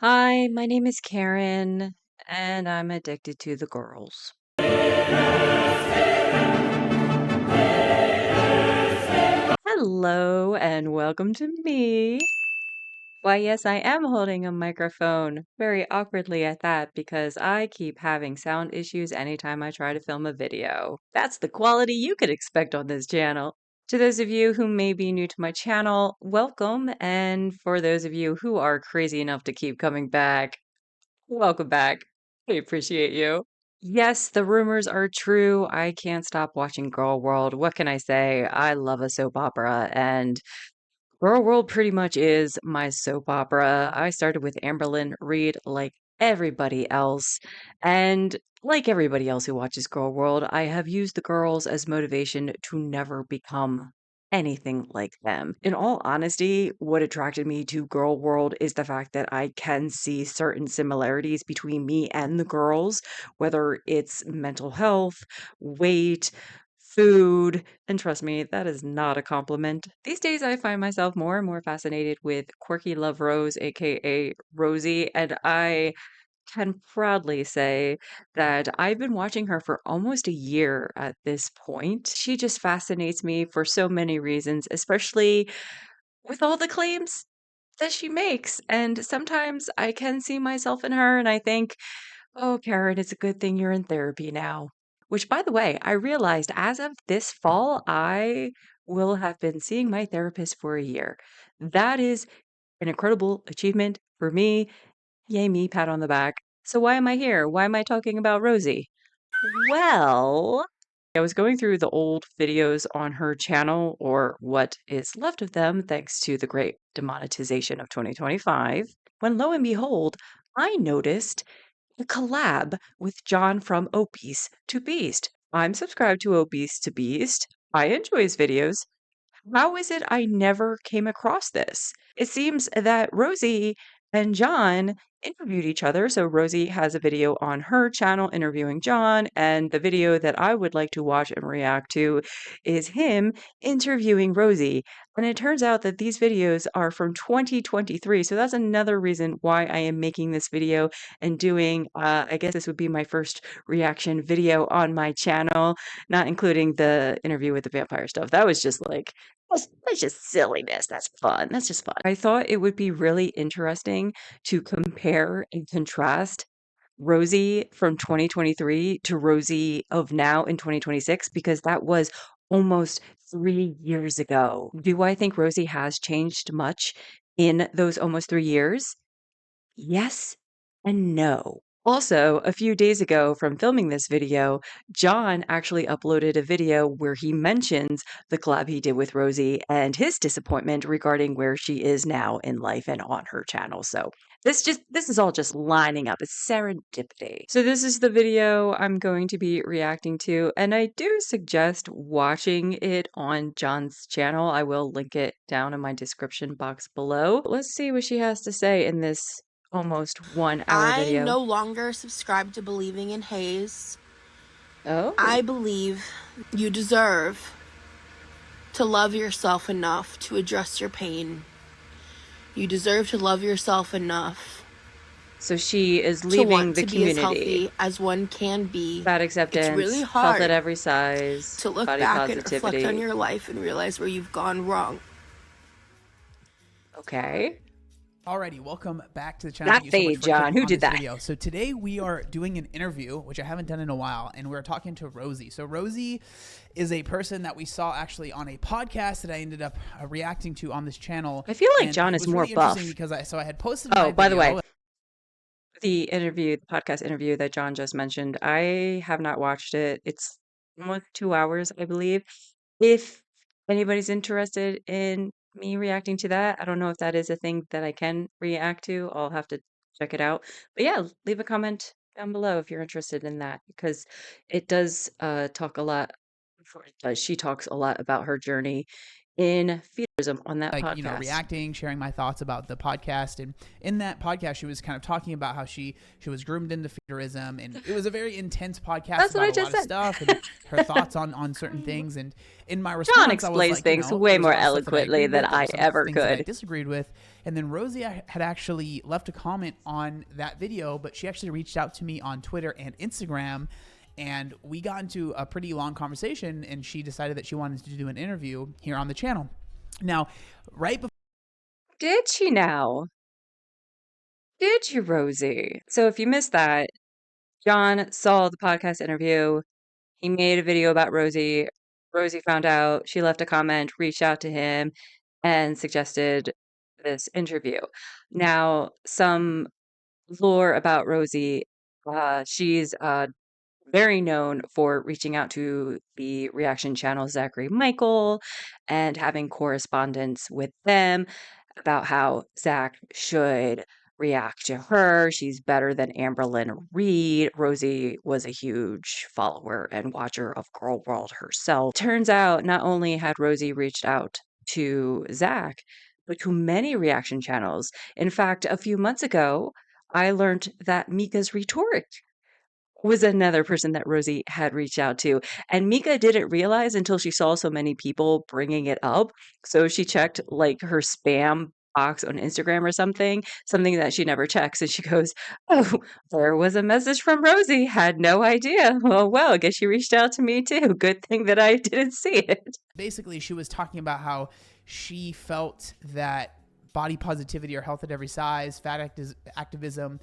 Hi, my name is Karen, and I'm addicted to the girls. Hello, and welcome to me. Why, yes, I am holding a microphone, very awkwardly at that, because I keep having sound issues anytime I try to film a video. That's the quality you could expect on this channel. To those of you who may be new to my channel, welcome, and for those of you who are crazy enough to keep coming back, welcome back. I appreciate you. Yes, the rumors are true. I can't stop watching Girl World. What can I say? I love a soap opera, and Girl World pretty much is my soap opera. I started with Amberlyn Reed like everybody else, and like everybody else who watches Girl World, I have used the girls as motivation to never become anything like them. In all honesty, what attracted me to Girl World is the fact that I can see certain similarities between me and the girls, whether it's mental health, weight, food, and trust me, that is not a compliment. These days, I find myself more and more fascinated with QuirkyLoveRosee, aka Rosie, and I can proudly say that I've been watching her for almost a year at this point. She just fascinates me for so many reasons, especially with all the claims that she makes. And sometimes I can see myself in her and I think, oh, Karen, it's a good thing you're in therapy now. Which, by the way, I realized as of this fall, I will have been seeing my therapist for a year. That is an incredible achievement for me. Yay, me, pat on the back. So, why am I here? Why am I talking about Rosie? Well, I was going through the old videos on her channel, or what is left of them, thanks to the great demonetization of 2025, when lo and behold, I noticed a collab with John from Obese to Beast. I'm subscribed to Obese to Beast. I enjoy his videos. How is it I never came across this? It seems that Rosie and John interviewed each other. So Rosie has a video on her channel interviewing John, and the video that I would like to watch and react to is him interviewing Rosie. And it turns out that these videos are from 2023. So that's another reason why I am making this video and doing, I guess this would be my first reaction video on my channel, not including the interview with the vampire stuff. That was just like, that's just silliness. That's fun. That's just fun. I thought it would be really interesting to compare and contrast Rosie from 2023 to Rosie of now in 2026 because that was almost 3 years ago. Do I think Rosie has changed much in those almost 3 years? Yes and no. Also, a few days ago from filming this video, John actually uploaded a video where he mentions the collab he did with Rosie and his disappointment regarding where she is now in life and on her channel. So this is all just lining up. It's serendipity. So this is the video I'm going to be reacting to, and I do suggest watching it on John's channel. I will link it down in my description box below. Let's see what she has to say in this almost 1 hour I video. no longer subscribe to believing in haze. Oh, I believe you deserve to love yourself enough to address your pain. You deserve to love yourself enough so she is to leaving want the to be as community. healthy as one can be. Fat It's really acceptance, health at hard every size, to look body back and reflect on positivity. your life and realize where you've gone wrong. Okay. Alrighty, welcome back to the channel. That Thank you so much fade, for John. clicking Who on did this that? video. So today we are doing an interview, which I haven't done in a while, and we're talking to Rosie. So Rosie is a person that we saw actually on a podcast that I ended up reacting to on this channel. I feel like And John it is was more really buff. interesting because I had posted Oh, my by the way, video. the podcast interview that John just mentioned, I have not watched it. It's almost 2 hours, I believe. If anybody's interested in me reacting to that, I don't know if that is a thing that I can react to. I'll have to check it out. But yeah, leave a comment down below if you're interested in that because it does talk a lot. She talks a lot about her journey in feederism on that like, podcast. reacting, sharing my thoughts about the podcast. And in that podcast, she was kind of talking about how she was groomed into feederism, and it was a very intense podcast That's what about I a just lot of said. stuff and her thoughts on certain things. And in my John response, I was explains like, things there way was a more lot of stuff that I eloquently agreed than with. There I was some ever things that I could. disagreed with. And then Rosie had actually left a comment on that video, but she actually reached out to me on Twitter and Instagram, and we got into a pretty long conversation, and she decided that she wanted to do an interview here on the channel. Now, right before... Did she now? Did you, Rosie? So if you missed that, John saw the podcast interview. He made a video about Rosie. Rosie found out. She left a comment, reached out to him, and suggested this interview. Now, some lore about Rosie. She's very known for reaching out to the reaction channel Zachary Michael and having correspondence with them about how Zach should react to her. She's better than Amberlynn Reed. Rosie was a huge follower and watcher of Girl World herself. Turns out not only had Rosie reached out to Zach, but to many reaction channels. In fact, a few months ago, I learned that Mika's Rhetoric was another person that Rosie had reached out to. And Mika didn't realize until she saw so many people bringing it up. So she checked like her spam box on Instagram or something that she never checks. And she goes, "Oh, there was a message from Rosie. Had no idea. Oh, well, I guess she reached out to me too. Good thing that I didn't see it." Basically, she was talking about how she felt that body positivity or health at every size, activism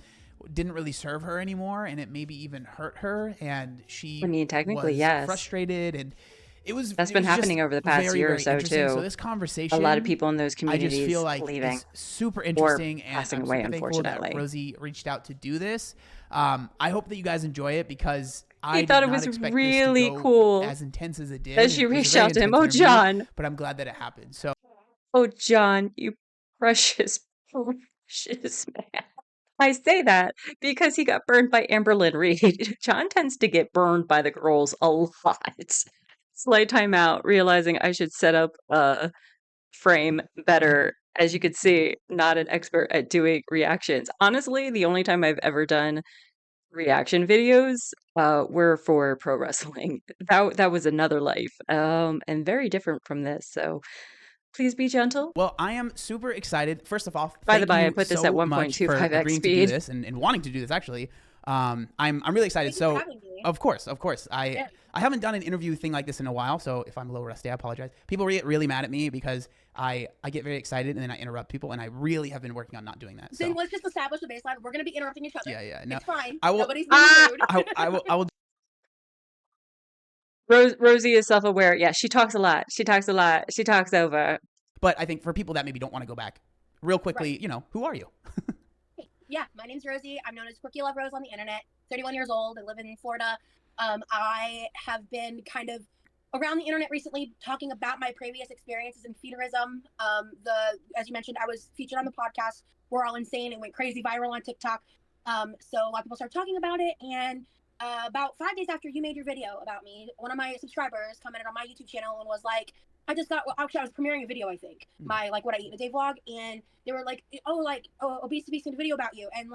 didn't really serve her anymore, and it maybe even hurt her, and she I mean, technically, was yes. frustrated, and That's been happening over the past very, year or very so interesting. too. So this conversation, A lot of people in those I just communities feel like leaving is super or interesting, and passing I'm away, super thankful that unfortunately. Rosie reached out to do this. I hope that you guys enjoy it, because He I thought did it not was expect really this to go cool as intense as it did. that she It was a reached very out to him. intense Oh, interview, John. but I'm glad that it happened. So Oh, John, you precious, precious man. I say that because he got burned by Amberlynn Reed. John tends to get burned by the girls a lot. Slight time out, realizing I should set up a frame better. As you can see, not an expert at doing reactions. Honestly, the only time I've ever done reaction videos were for pro wrestling. That was another life, and very different from this. So please be gentle. well, I am super excited. First of all, By the thank by, I you put this at so much for 1.25x agreeing to do speed. this and wanting to do this. Actually, I'm really excited. Thank you for So, having me. of course, I haven't done an interview thing like this in a while. So if I'm a little rusty, I apologize. People get really mad at me because I get very excited and then I interrupt people, and I really have been working on not doing that. So Then let's just establish the baseline. We're going to be interrupting each other. yeah, no, It's fine. I will. Nobody's being rude. I will. Rosie is self-aware. Yeah, she talks a lot. She talks a lot. She talks over. But I think for people that maybe don't want to go back, real quickly, Right. Who are you? Yeah, my name's Rosie. I'm known as QuirkyLoveRosee on the internet. 31 years old. I live in Florida. I have been kind of around the internet recently talking about my previous experiences in feederism. As you mentioned, I was featured on the podcast We're All Insane. It went crazy viral on TikTok. So a lot of people started talking about it, and about 5 days after you made your video about me, one of my subscribers commented on my YouTube channel and was like, I was premiering a video, I think, my what I eat in a day vlog, and they were like, oh, ObesetoBeast made a video about you. And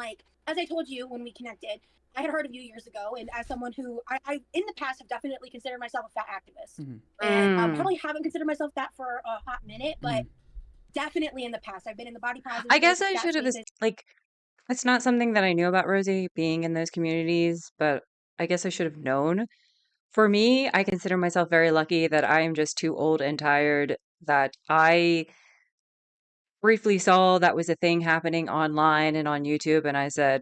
as I told you when we connected, I had heard of you years ago, and as someone who I in the past have definitely considered myself a fat activist, and probably haven't considered myself that for a hot minute, but definitely in the past I've been in the body positive. I guess I should have it's not something that I knew about Rosie being in those communities, but I guess I should have known. For me, I consider myself very lucky that I am just too old and tired that I briefly saw that was a thing happening online and on YouTube, and I said,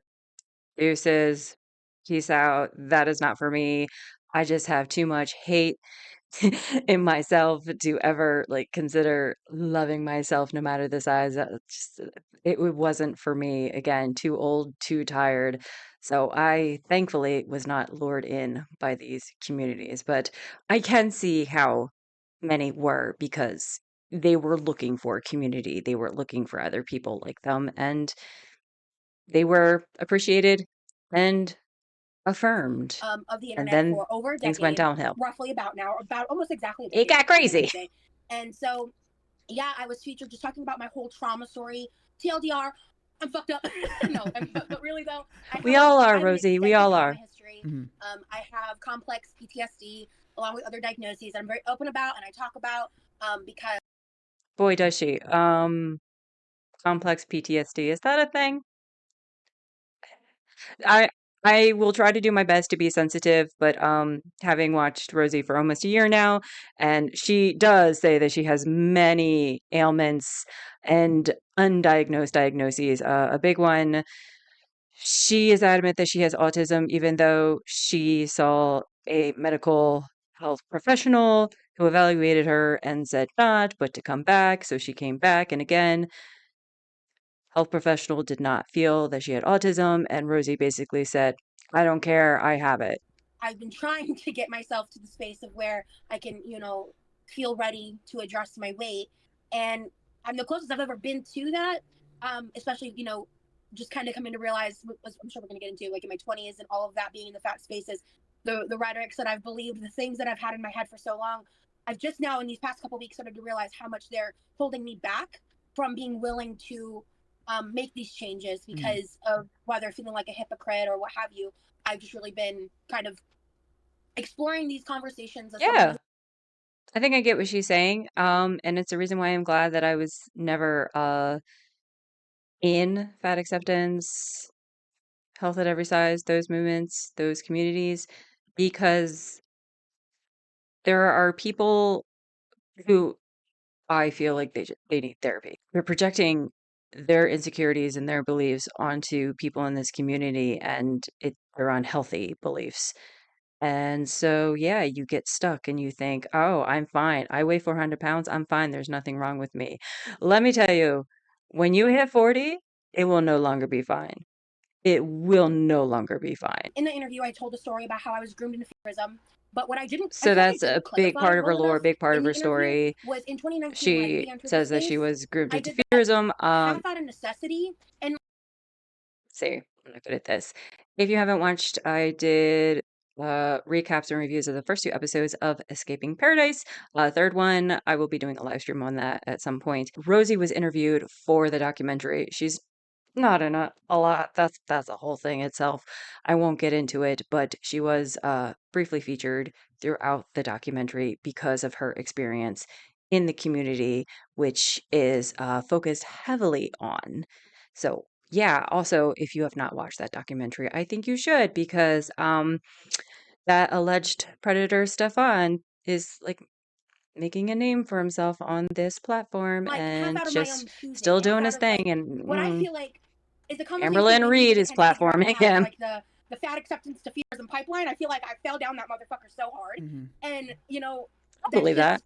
"Deuces, peace out. That is not for me. I just have too much hate in myself to ever consider loving myself no matter the size. It wasn't for me. Again, too old, too tired. So I thankfully was not lured in by these communities, but I can see how many were because they were looking for community. They were looking for other people like them, and they were appreciated and affirmed. Of the And internet then for over a things went decade, downhill. roughly about almost exactly a It decade. got crazy. And so Yeah, I was featured just talking about my whole trauma story. TLDR, I'm fucked up. No, but really though, We all I are, have an Rosie. We extensive all trauma are. history. Mhm. I have complex PTSD along with other diagnoses that I'm very open about and I talk about because Boy, does she. Complex PTSD. Is that a thing? I I will try to do my best to be sensitive, but having watched Rosie for almost a year now, and she does say that she has many ailments and undiagnosed diagnoses. A big one, she is adamant that she has autism, even though she saw a medical health professional who evaluated her and said not, but to come back. So she came back, and again, health professional did not feel that she had autism, and Rosie basically said, I don't care, I have it. I've been trying to get myself to the space of where I can, feel ready to address my weight. And I'm the closest I've ever been to that. Especially, just kind of coming to realize, as I'm sure we're going to get into, like in my 20s and all of that being in the fat spaces, the rhetorics that I've believed, the things that I've had in my head for so long. I've just now in these past couple weeks started to realize how much they're holding me back from being willing to make these changes because of whether feeling like a hypocrite or what have you. I've just really been kind of exploring these conversations as someone Yeah, who I think I get what she's saying. And it's a reason why I'm glad that I was never in fat acceptance, health at every size, those movements, those communities, because there are people who I feel like they need therapy. They're projecting their insecurities and their beliefs onto people in this community, and they're unhealthy beliefs. And so, yeah, you get stuck and you think, oh, I'm fine. I weigh 400 pounds. I'm fine. There's nothing wrong with me. Let me tell you, when you hit 40, it will no longer be fine. It will no longer be fine. in the interview I told a story about how I was groomed into favorism. But what I So feel like I that's a didn't big clarify part of her well lore, enough big part in of the her interview story. was in 2019 when I She re-entered the says that she space, was groomed I into did that fearism. half out of necessity and See, I'm not good at this. If you haven't watched, I did recaps and reviews of the first two episodes of Escaping Paradise. Third one, I will be doing a live stream on that at some point. Rosie was interviewed for the documentary. She's not in a lot. That's a whole thing itself. I won't get into it, but she was briefly featured throughout the documentary because of her experience in the community, which is focused heavily on. So yeah, also, if you have not watched that documentary, I think you should because that alleged predator Stefan is like making a name for himself on this platform like half and out of my just own choosing, still half doing out his of like thing. And what I feel like is a conversation Amberlynn we need Reed to is kind of figure out to platforming have. It's him. like the fat acceptance to fearism pipeline. I feel like I fell down that motherfucker so hard, Mm-hmm. and I that's believe that. just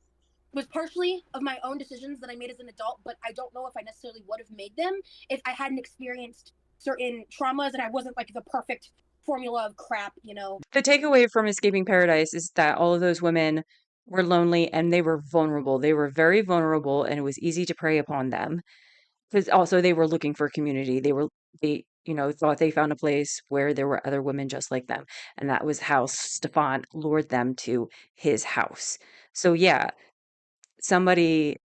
was partially of my own decisions that I made as an adult, but I don't know if I necessarily would have made them if I hadn't experienced certain traumas and I wasn't like the perfect formula of crap. The takeaway from Escaping Paradise is that all of those women were lonely and they were vulnerable. They were very vulnerable, and it was easy to prey upon them. Because also they were looking for community. They thought they found a place where there were other women just like them, and that was how Stefan lured them to his house. So yeah, somebody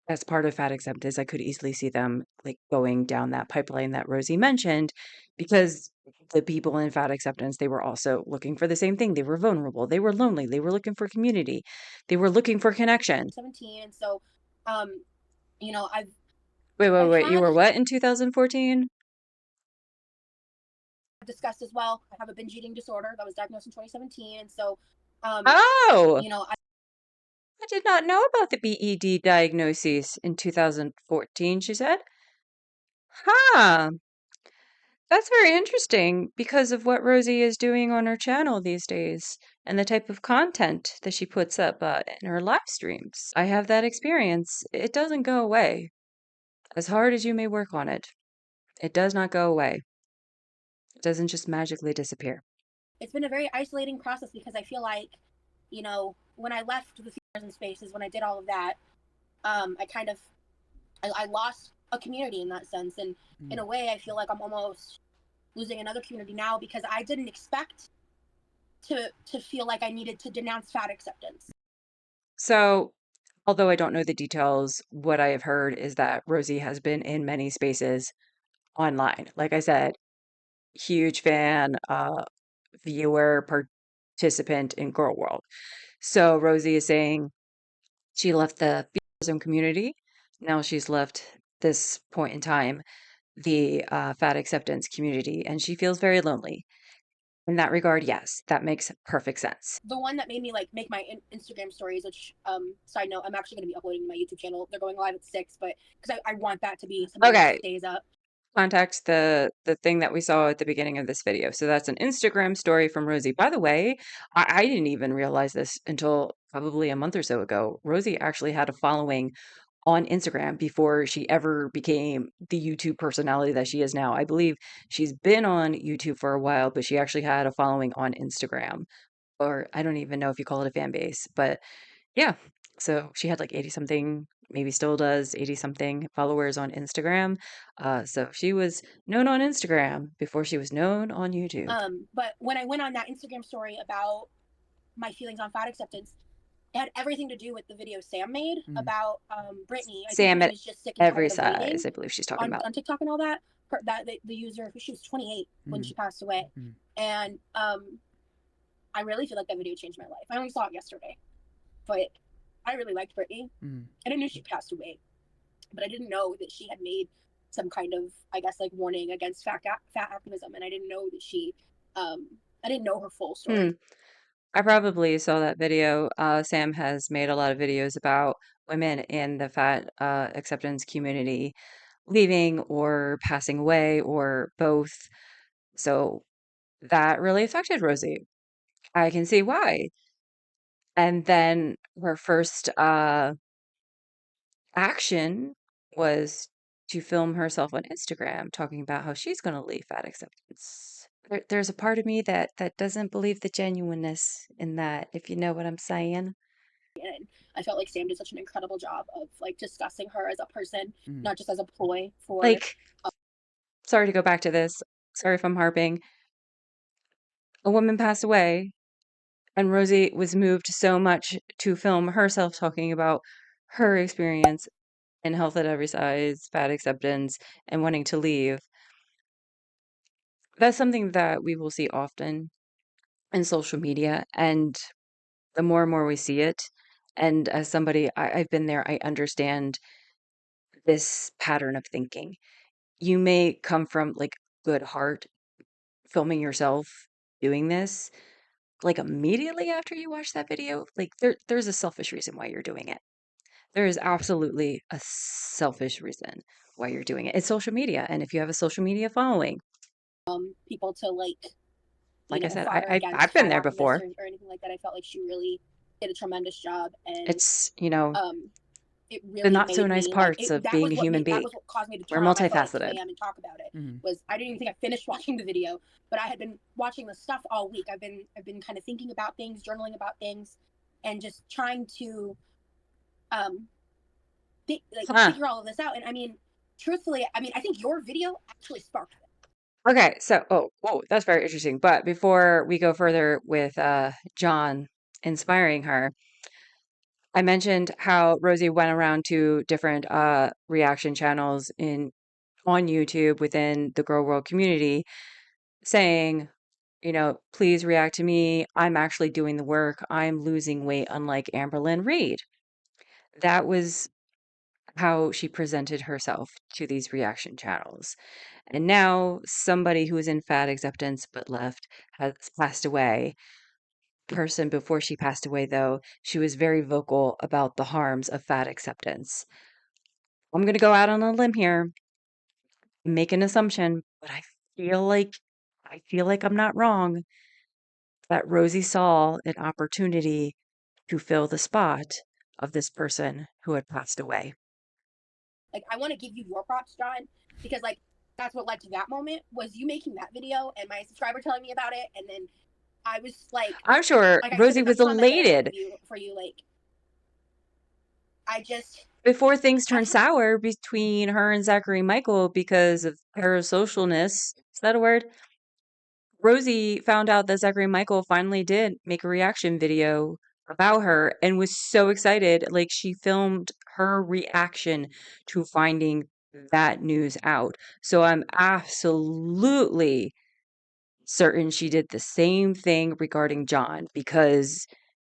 as part of Fat Acceptance, I could easily see them like going down that pipeline that Rosie mentioned, because the people in Fat Acceptance, they were also looking for the same thing. They were vulnerable, they were lonely, they were looking for community, they were looking for connection. 17, and so um, I've Wait, wait, I've wait. You had were what in 2014? discussed as well. I have a binge eating disorder that was diagnosed in 2017, and so um, Oh, I I did not know about the BED diagnosis in 2014, she said. Huh. That's very interesting because of what Rosie is doing on her channel these days and the type of content that she puts up in her live streams. I have that experience. It doesn't go away. As hard as you may work on it, it does not go away. It doesn't just magically disappear. it's been a very isolating process because I feel like, when I left the theaters and spaces, when I did all of that, I kind of I lost a community in that sense, and in a way, I feel like I'm almost losing another community now because I didn't expect to feel like I needed to denounce fat acceptance. So although I don't know the details, what I have heard is that Rosie has been in many spaces online. Like I said, huge fan, viewer, participant in Girl World. So Rosie is saying she left the veganism community. Now she's left this point in time the fat acceptance community, and she feels very lonely. In that regard, yes, that makes perfect sense. The one that made me like make my Instagram stories, which side note, I'm actually going to be uploading my YouTube channel. They're going live at 6, but because I want that to be something that Okay, stays up. context the thing that we saw at the beginning of this video. So that's an Instagram story from Rosie. By the way, I didn't even realize this until probably a month or so ago. Rosie actually had a following on Instagram before she ever became the YouTube personality that she is now. I believe she's been on YouTube for a while, but she actually had a following on Instagram. Or I don't even know if you call it a fan base, but yeah. So she had like 80 something, maybe still does 80 something followers on Instagram. So she was known on Instagram before she was known on YouTube. But when I went on that Instagram story about my feelings on fat acceptance, it had everything to do with the video Sam made about Brittany. I think her Sam name at is just sick and every tired of waiting size, I believe she's talking about. on TikTok and all that. The user, she was 28 when she passed away, and I really feel like that video changed my life. I only saw it yesterday, but I really liked Brittany, and I knew she passed away, but I didn't know that she had made some kind of, I guess, like warning against fat activism, and I didn't know that she, I didn't know her full story. I probably saw that video. Sam has made a lot of videos about women in the fat acceptance community leaving or passing away or both. So that really affected Rosie. I can see why. And then her first action was to film herself on Instagram talking about how she's going to leave fat acceptance. There's a part of me that doesn't believe the genuineness in that, if you know what I'm saying. And I felt like Sam did such an incredible job of like discussing her as a person, not just as a ploy for. Like, sorry to go back to this. Sorry if I'm harping. A woman passed away, and Rosie was moved so much to film herself talking about her experience in health at every size, fat acceptance, and wanting to leave. That's something that we will see often in social media, and the more and more we see it, and as somebody, I've been there, I understand this pattern of thinking. You may come from like good heart filming yourself doing this, like immediately after you watch that video, like there's a selfish reason why you're doing it. There is absolutely a selfish reason why you're doing it. It's social media, and if you have a social media following, People to like, like I said, fire against I've been fat there activists before. or anything like that. I felt like she really did a tremendous job, and It's, it the really not so made nice me like parts of that being was a what human made that being. was what caused me to We're turn on my phone at 2 multifaceted. a.m. and talk about it. Was I didn't even think I finished watching the video, but I had been watching the stuff all week. I've been kind of thinking about things, journaling about things, and just trying to figure all of this out. And I mean, truthfully, I mean, I think your video actually sparked it. Okay, so whoa, that's very interesting. But before we go further with John inspiring her, I mentioned how Rosie went around to different reaction channels in on YouTube within the Girl World community saying, please react to me. I'm actually doing the work. I'm losing weight, unlike Amberlynn Reed. That was how she presented herself to these reaction channels. And now somebody who was in fat acceptance but left has passed away. Person before she passed away, though, she was very vocal about the harms of fat acceptance. I'm going to go out on a limb here, make an assumption, but I feel like I'm not wrong that Rosie saw an opportunity to fill the spot of this person who had passed away. Like, I want to give you your props, John, because like that's what led to that moment was you making that video and my subscriber telling me about it, and then I was like, I'm sure I Rosie couldn't have was commented elated for you. Like, I just before things turned sour between her and Zachary Michael because of parasocialness. Is that a word? Rosie found out that Zachary Michael finally did make a reaction video about her and was so excited. Like, she filmed her reaction to finding that news out. So I'm absolutely certain she did the same thing regarding John, because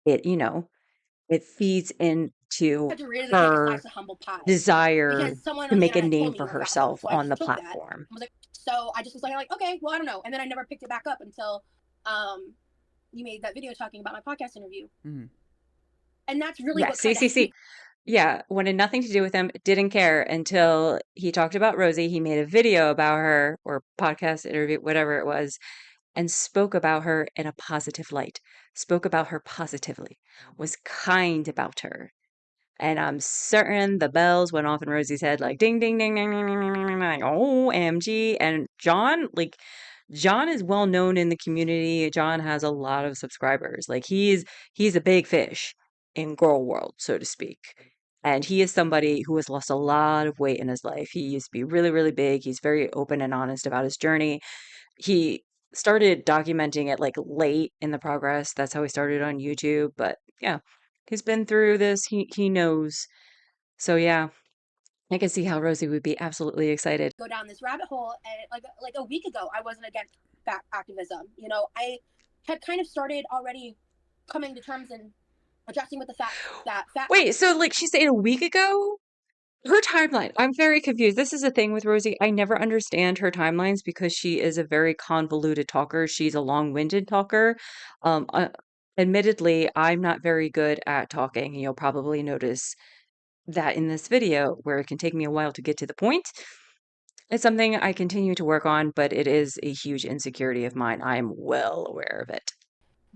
it, it feeds into I had to really take a her slice of humble pie desire because someone to on the make a internet name told me for what about her. herself So I on just the took that. platform. I was like, so I just was like, okay, well, I don't know. And then I never picked it back up until you made that video talking about my podcast interview. Mm-hmm. And that's really Yeah, what see, kind see, of see. Yeah, wanted nothing to do with him, didn't care until he talked about Rosie. He made a video about her, or podcast interview, whatever it was, and spoke about her in a positive light, spoke about her positively, was kind about her. And I'm certain the bells went off in Rosie's head like ding, ding, ding, ding, ding, ding, ding, ding, ding, like, OMG. And John, like, John is well known in the community. John has a lot of subscribers. Like, he's a big fish in girl world, so to speak. And he is somebody who has lost a lot of weight in his life. He used to be really, really big. He's very open and honest about his journey. He started documenting it like late in the progress. That's how he started on YouTube. But yeah, he's been through this. He knows. So yeah, I can see how Rosie would be absolutely excited. go down this rabbit hole. And like a week ago, I wasn't against fat activism. I had kind of started already coming to terms and adjusting with the fact that Wait, so like she said a week ago? Her timeline, I'm very confused. This is the thing with Rosie. I never understand her timelines because she is a very convoluted talker. She's a long-winded talker. Um, uh, Admittedly, I'm not very good at talking. You'll probably notice that in this video, where it can take me a while to get to the point. It's something I continue to work on, but it is a huge insecurity of mine. I'm well aware of it.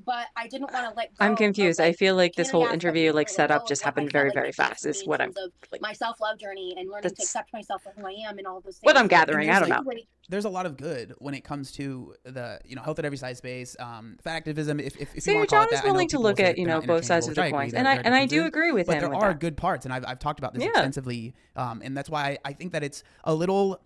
but I didn't want to let I'm go of confused. I like feel the like pain this in the whole ass that interview, being like, let setup go of just what I happened felt very, like very my face fast, would is be in what terms of like, my self-love journey and learning to that's accept myself for who I am and all those what things. I'm gathering. I don't know. There's a lot of good when it comes to the health at every size space, fat activism, if you So want to call John it is that. I know willing to people will look say at, that they're not both sides interchangeable, of which the I agree. coins. There And are I do differences, agree with but him there with are that. good parts, and I've talked about this Yeah. extensively, and that's why I think that it's a little.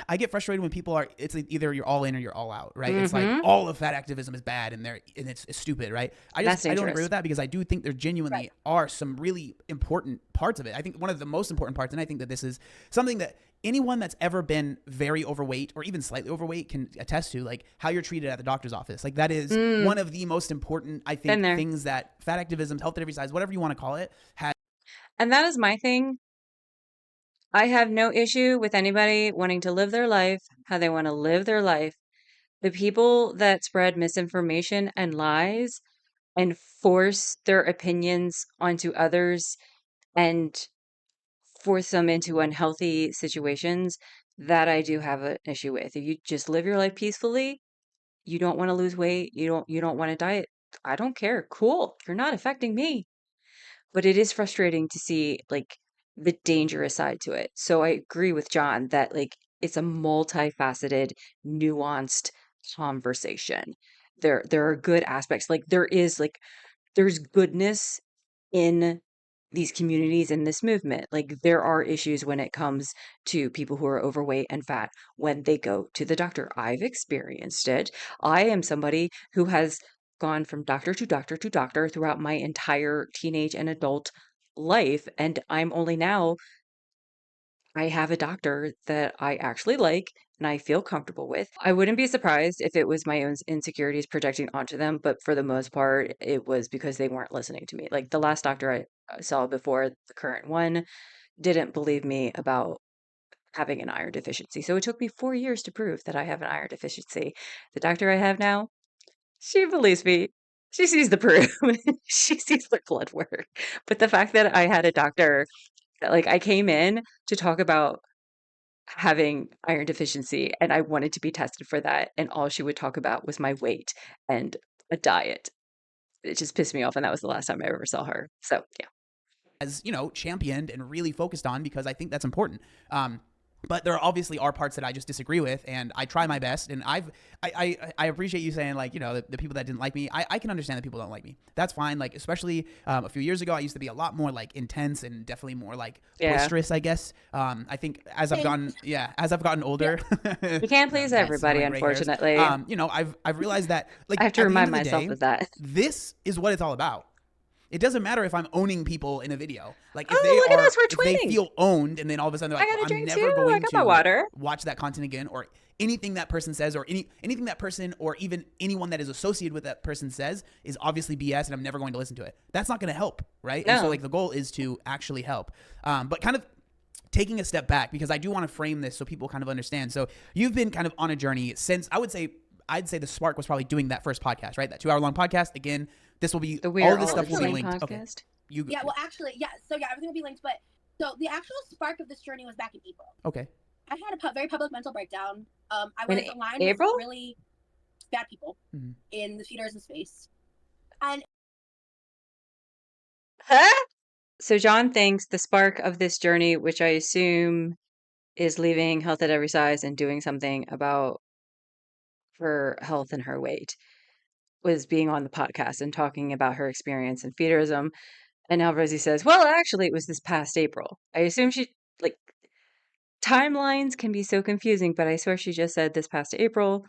I get frustrated when people are. It's either you're all in or you're all out, right? It's like all of fat activism is bad and it's stupid, right? I That's don't agree dangerous. with that because I do think there genuinely Right. are some really important parts of it. I think one of the most important parts, and I think that this is something that anyone that's ever been very overweight or even slightly overweight can attest to, like how you're treated at the doctor's office. Like that is one of the most important, I Been think, there. things that fat activism, health at every size, whatever you want to call it, has. And that is my thing. I have no issue with anybody wanting to live their life how they want to live their life. The people that spread misinformation and lies and force their opinions onto others and force them into unhealthy situations, that I do have an issue with. If you just live your life peacefully, you don't want to lose weight, you don't want to diet, I don't care. Cool. You're not affecting me. But it is frustrating to see like the dangerous side to it. So I agree with John that like it's a multifaceted, nuanced conversation. There are good aspects. Like there's goodness in these communities in this movement. Like there are issues when it comes to people who are overweight and fat when they go to the doctor. I've experienced it. I am somebody who has gone from doctor to doctor to doctor throughout my entire teenage and adult life, and I'm only now I have a doctor that I actually like and I feel comfortable with. I wouldn't be surprised if it was my own insecurities projecting onto them, but for the most part, it was because they weren't listening to me. Like the last doctor I saw before the current one didn't believe me about having an iron deficiency. So it took me 4 years to prove that I have an iron deficiency. The doctor I have now, she believes me. She sees the proof. She sees the blood work. But the fact that I had a doctor that like I came in to talk about having iron deficiency and I wanted to be tested for that, and all she would talk about was my weight and a diet. It just pissed me off, and that was the last time I ever saw her. So, yeah. As championed and really focused on, because I think that's important. But there obviously are parts that I just disagree with, and I try my best. And I appreciate you saying like the people that didn't like me. I can understand that people don't like me. That's fine. Like especially a few years ago, I used to be a lot more like intense and definitely more like boisterous, I guess. I think as I've gotten older, You can't please everybody, my gray hairs, unfortunately. I've realized that like I have to at the end remind of the myself day, of that. this is what it's all about. It doesn't matter if I'm owning people in a video. Like if Oh, look at us, we're if they twinning. feel owned, and then all of a sudden they're I like, got well, a I'm drink never too. I going got my to water. watch that content again, or anything that person says, or anything that person or even anyone that is associated with that person says is obviously BS, and I'm never going to listen to it. That's not going to help, right? And so No. like the goal is to actually help. But kind of taking a step back, because I do want to frame this so people kind of understand. So you've been kind of on a journey since, I'd say the spark was probably doing that first podcast, right? That 2-hour long podcast. Again, this will be The We all Are this All stuff will be Insane linked. Okay. podcast. Yeah, well, actually, yeah. So yeah, everything will be linked. But so the actual spark of this journey was back in April. Okay. I had a very public mental breakdown. I In was aligned April? with really bad people in the feeders and space. And Huh? So John thinks the spark of this journey, which I assume is leaving health at every size and doing something about her health and her weight, was being on the podcast and talking about her experience in feederism. And now Rosie says, well, actually, it was this past April. I assume she, like, timelines can be so confusing, but I swear she just said this past April.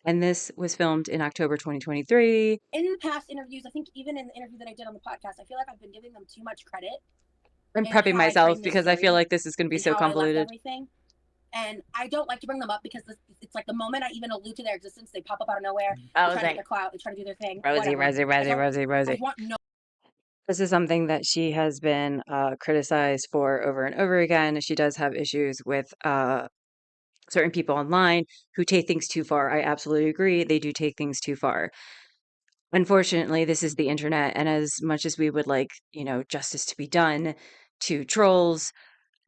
And this was filmed in October 2023. in the past interviews, I think even in the interview that I did on the podcast, I feel like I've been giving them too much credit. I'm in prepping how I myself frame this because I feel story like this is going to be and so how I left convoluted. everything. And I don't like to bring them up because it's like the moment I even allude to their existence, they pop up out of nowhere. They try to get their clout. They try to do their thing. Rosie, whatever. Rosie. I want no. This is something that she has been criticized for over and over again. She does have issues with certain people online who take things too far. I absolutely agree. They do take things too far. Unfortunately, this is the internet, and as much as we would like, justice to be done to trolls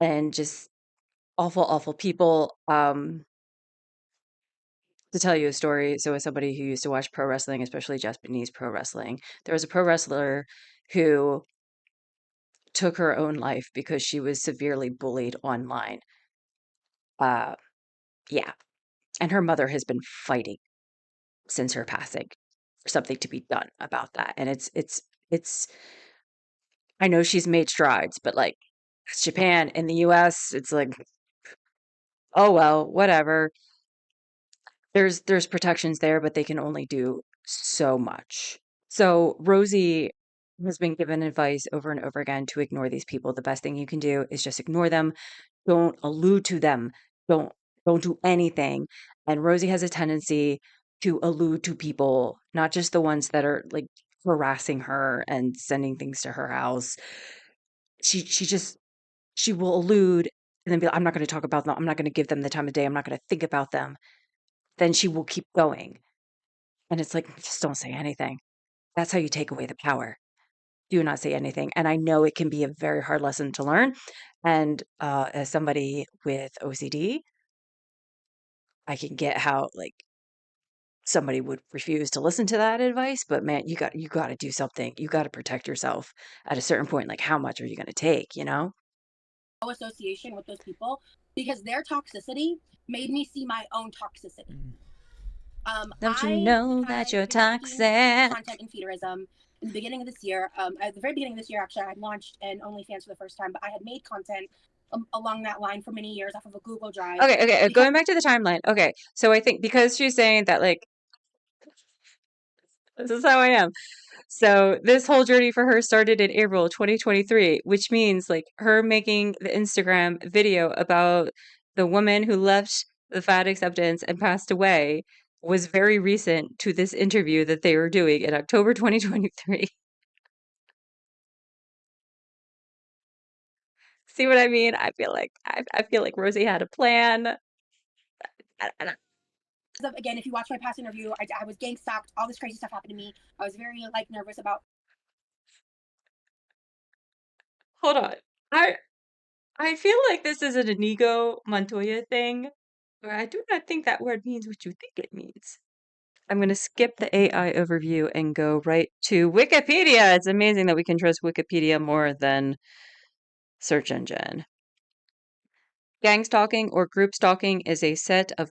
and just awful, awful people, to tell you a story. So, as somebody who used to watch pro wrestling, especially Japanese pro wrestling, there was a pro wrestler who took her own life because she was severely bullied online. Uh, yeah. And her mother has been fighting since her passing for something to be done about that. And it's, I know she's made strides, but like, it's Japan. In the US, it's like, oh, well, whatever. There's protections there, but they can only do so much. So Rosie has been given advice over and over again to ignore these people. The best thing you can do is just ignore them. Don't allude to them. Don't don't do anything. And Rosie has a tendency to allude to people, not just the ones that are like harassing her and sending things to her house. She will allude and then be like, I'm not going to talk about them. I'm not going to give them the time of day. I'm not going to think about them. Then she will keep going. And it's like, just don't say anything. That's how you take away the power. Do not say anything. And I know it can be a very hard lesson to learn. And as somebody with OCD, I can get how like somebody would refuse to listen to that advice, but man, you got to do something. You got to protect yourself at a certain point. Like, how much are you going to take? Association with those people because their toxicity made me see my own toxicity. Don't you know that you're toxic? Content in feederism in the beginning of this year. At the very beginning of this year, actually, I had launched an OnlyFans for the first time, but I had made content along that line for many years off of a Google Drive. Okay. Going back to the timeline. Okay, so I think because she's saying that like this is how I am. So this whole journey for her started in April 2023, which means like her making the Instagram video about the woman who left the fat acceptance and passed away was very recent to this interview that they were doing in October 2023. See what I mean? I feel like Rosie had a plan. Again, if you watch my past interview, I was gang stalked. All this crazy stuff happened to me. I was very nervous about. Hold on. I feel like this is an Inigo Montoya thing, where I do not think that word means what you think it means. I'm going to skip the AI overview and go right to Wikipedia. It's amazing that we can trust Wikipedia more than search engine. Gang stalking or group stalking is a set of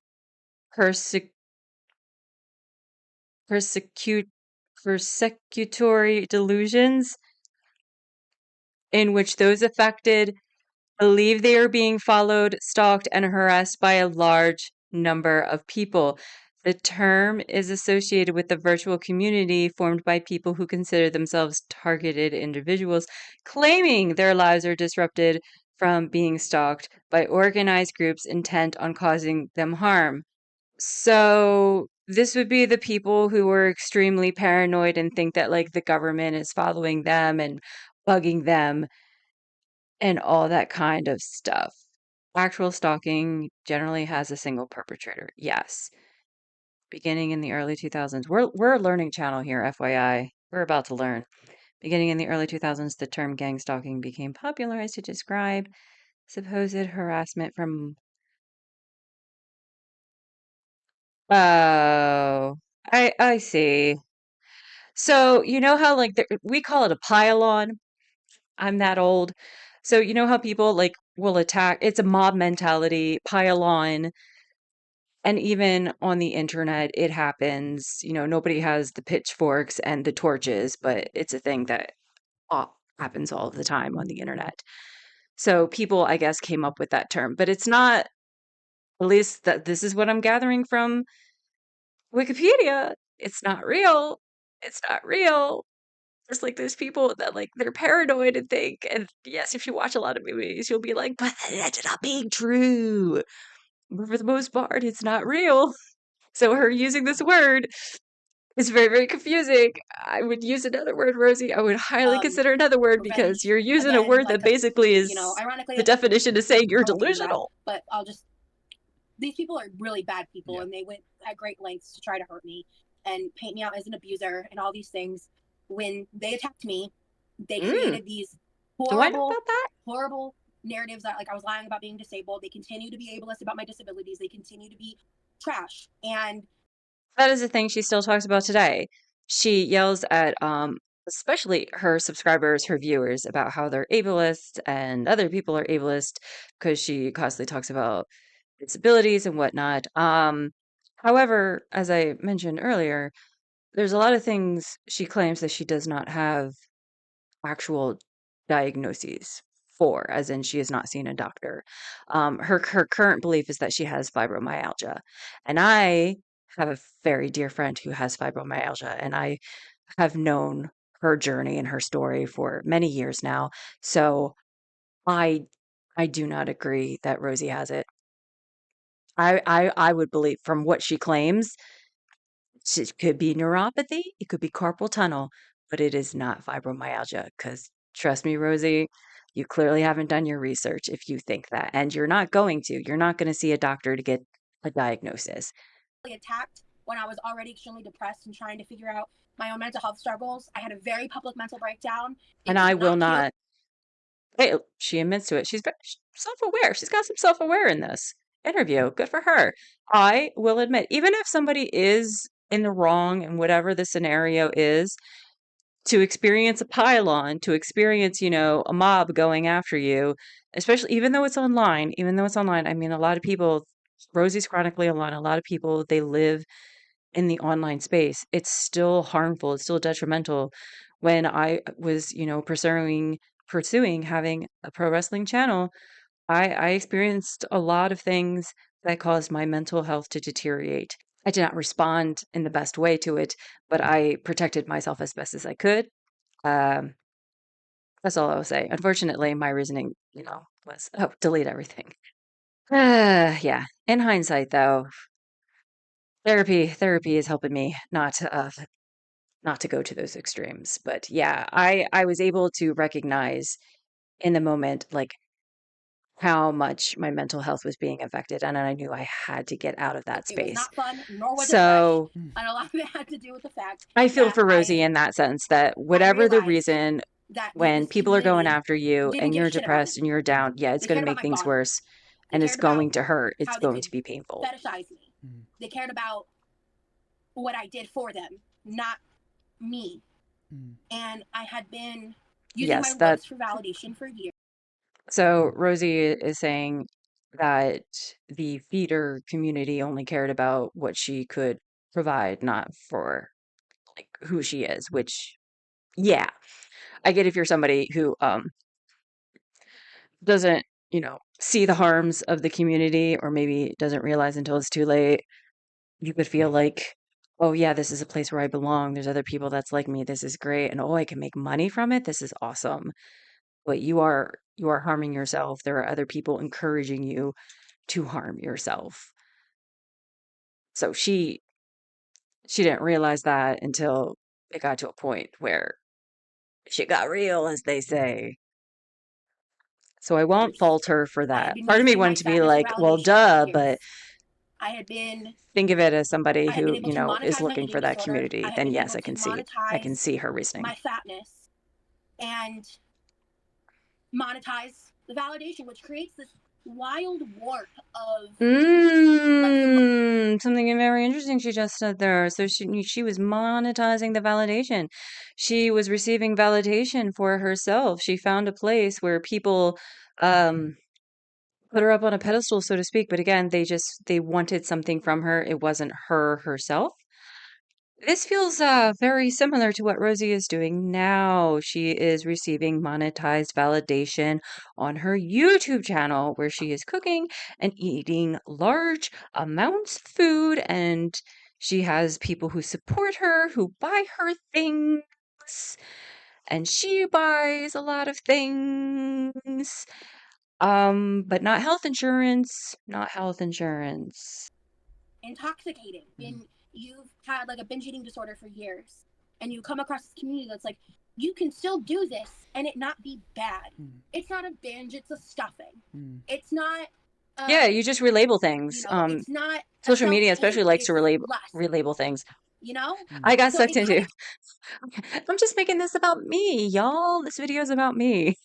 persecutory delusions in which those affected believe they are being followed, stalked, and harassed by a large number of people. The term is associated with the virtual community formed by people who consider themselves targeted individuals, claiming their lives are disrupted from being stalked by organized groups intent on causing them harm. So this would be the people who are extremely paranoid and think that like the government is following them and bugging them and all that kind of stuff. Actual stalking generally has a single perpetrator. Yes. Beginning in the early 2000s. We're a learning channel here, FYI. We're about to learn. Beginning in the early 2000s, the term gang stalking became popularized to describe supposed harassment from. Oh, I see. So you know how like we call it a pile-on. I'm that old. So you know how people like will attack. It's a mob mentality, pile on. And even on the internet, it happens. You know, nobody has the pitchforks and the torches, but it's a thing that happens all of the time on the internet. So people, I guess, came up with that term, but it's not, at least that this is what I'm gathering from Wikipedia. It's not real. It's not real. Just like there's people that like they're paranoid and think, and yes, if you watch a lot of movies, you'll be like, but that's not being true. But for the most part, it's not real. So her using this word is very, very confusing. I would use another word, Rosie. I would highly consider another word because revenge you're using a again, word like that basically is ironically, the definition to saying you're I won't get into that, delusional. but these people are really bad people, Yeah. and they went at great lengths to try to hurt me and paint me out as an abuser and all these things. When they attacked me, they created these Do I know about that? horrible narratives that like I was lying about being disabled. They continue to be ableist about my disabilities. They continue to be trash. And That is a thing she still talks about today. She yells at especially her subscribers, her viewers, about how they're ableist and other people are ableist because she constantly talks about disabilities and whatnot. However, as I mentioned earlier, there's a lot of things she claims that she does not have actual diagnoses for, as in she has not seen a doctor. Her current belief is that she has fibromyalgia, and I have a very dear friend who has fibromyalgia, and I have known her journey and her story for many years now. So I I do not agree that Rosie has it. I would believe from what she claims, it could be neuropathy, it could be carpal tunnel, but it is not fibromyalgia. Because trust me, Rosie, you clearly haven't done your research if you think that, and you're not going to. You're not going to see a doctor to get a diagnosis. attacked when I was already extremely depressed and trying to figure out my own mental health struggles. I had a very public mental breakdown. And I will not. Hey, she admits to it. She's very self-aware. She's got some self-aware in this interview. Good for her. I will admit, even if somebody is in the wrong and whatever the scenario is, to experience a pylon, to experience, you know, a mob going after you, especially even though it's online, I mean, a lot of people, Rosie's chronically alone, a lot of people, they live in the online space. It's still harmful, it's still detrimental. When I was, you know, pursuing having a pro wrestling channel, I experienced a lot of things that caused my mental health to deteriorate. I did not respond in the best way to it, but I protected myself as best as I could. Um, that's all I'll say. Unfortunately, my reasoning, you know, was, oh, delete everything. Yeah. In hindsight, though, therapy is helping me not to go to those extremes. But yeah, I was able to recognize in the moment like how much my mental health was being affected, and I knew I had to get out of that It was space. not fun, nor was it fresh. So And a lot of it had to do with the fact I feel that for Rosie in that sense that whatever the realized reason, that when this people are going community after you didn't and give a you're shit about me. depressed and you're down, yeah, it's They going to cared about make my things body. worse They and it's cared about going to hurt. It's how they going could to be painful. fetishize me. They cared about what I did for them, not me. And I had been using Yes, my that looks for validation for years. so Rosie is saying that the feeder community only cared about what she could provide, not for like who she is, which yeah, I get if you're somebody who doesn't, you know, see the harms of the community or maybe doesn't realize until it's too late. you could feel like, oh yeah, this is a place where I belong. There's other people that's like me. This is great. And oh, I can make money from it. This is awesome. But you are harming yourself. There are other people encouraging you to harm yourself. So she didn't realize that until it got to a point where shit got real, as they say. So I won't years. fault her for I had that. been Part of me using my wanted to be fatness for like, well, validation for duh, but years. I had been think of it as somebody I had been who, able to is monetize my looking eating for that disorder. I community. had Then been yes, able to I can monetize see her reasoning. my fatness and monetize the validation, which creates this wild warp of Something very interesting she just said there. So she was monetizing the validation. She was receiving validation for herself. She found a place where people um put her up on a pedestal, so to speak, but again, they wanted something from her. It wasn't her herself. This feels very similar to what Rosie is doing now. She is receiving monetized validation on her YouTube channel where she is cooking and eating large amounts of food, and she has people who support her, who buy her things, and she buys a lot of things. But not health insurance, not health insurance. intoxicating. And you've had like a binge eating disorder for years, and you come across this community that's like, you can still do this and it not be bad. It's not a binge, it's a stuffing. It's not Yeah, you just relabel things. it's not a Social media especially self-hate, likes to it's lust, relabel things. you know? I got So sucked it kind into of I'm just making this about me, y'all. This video is about me.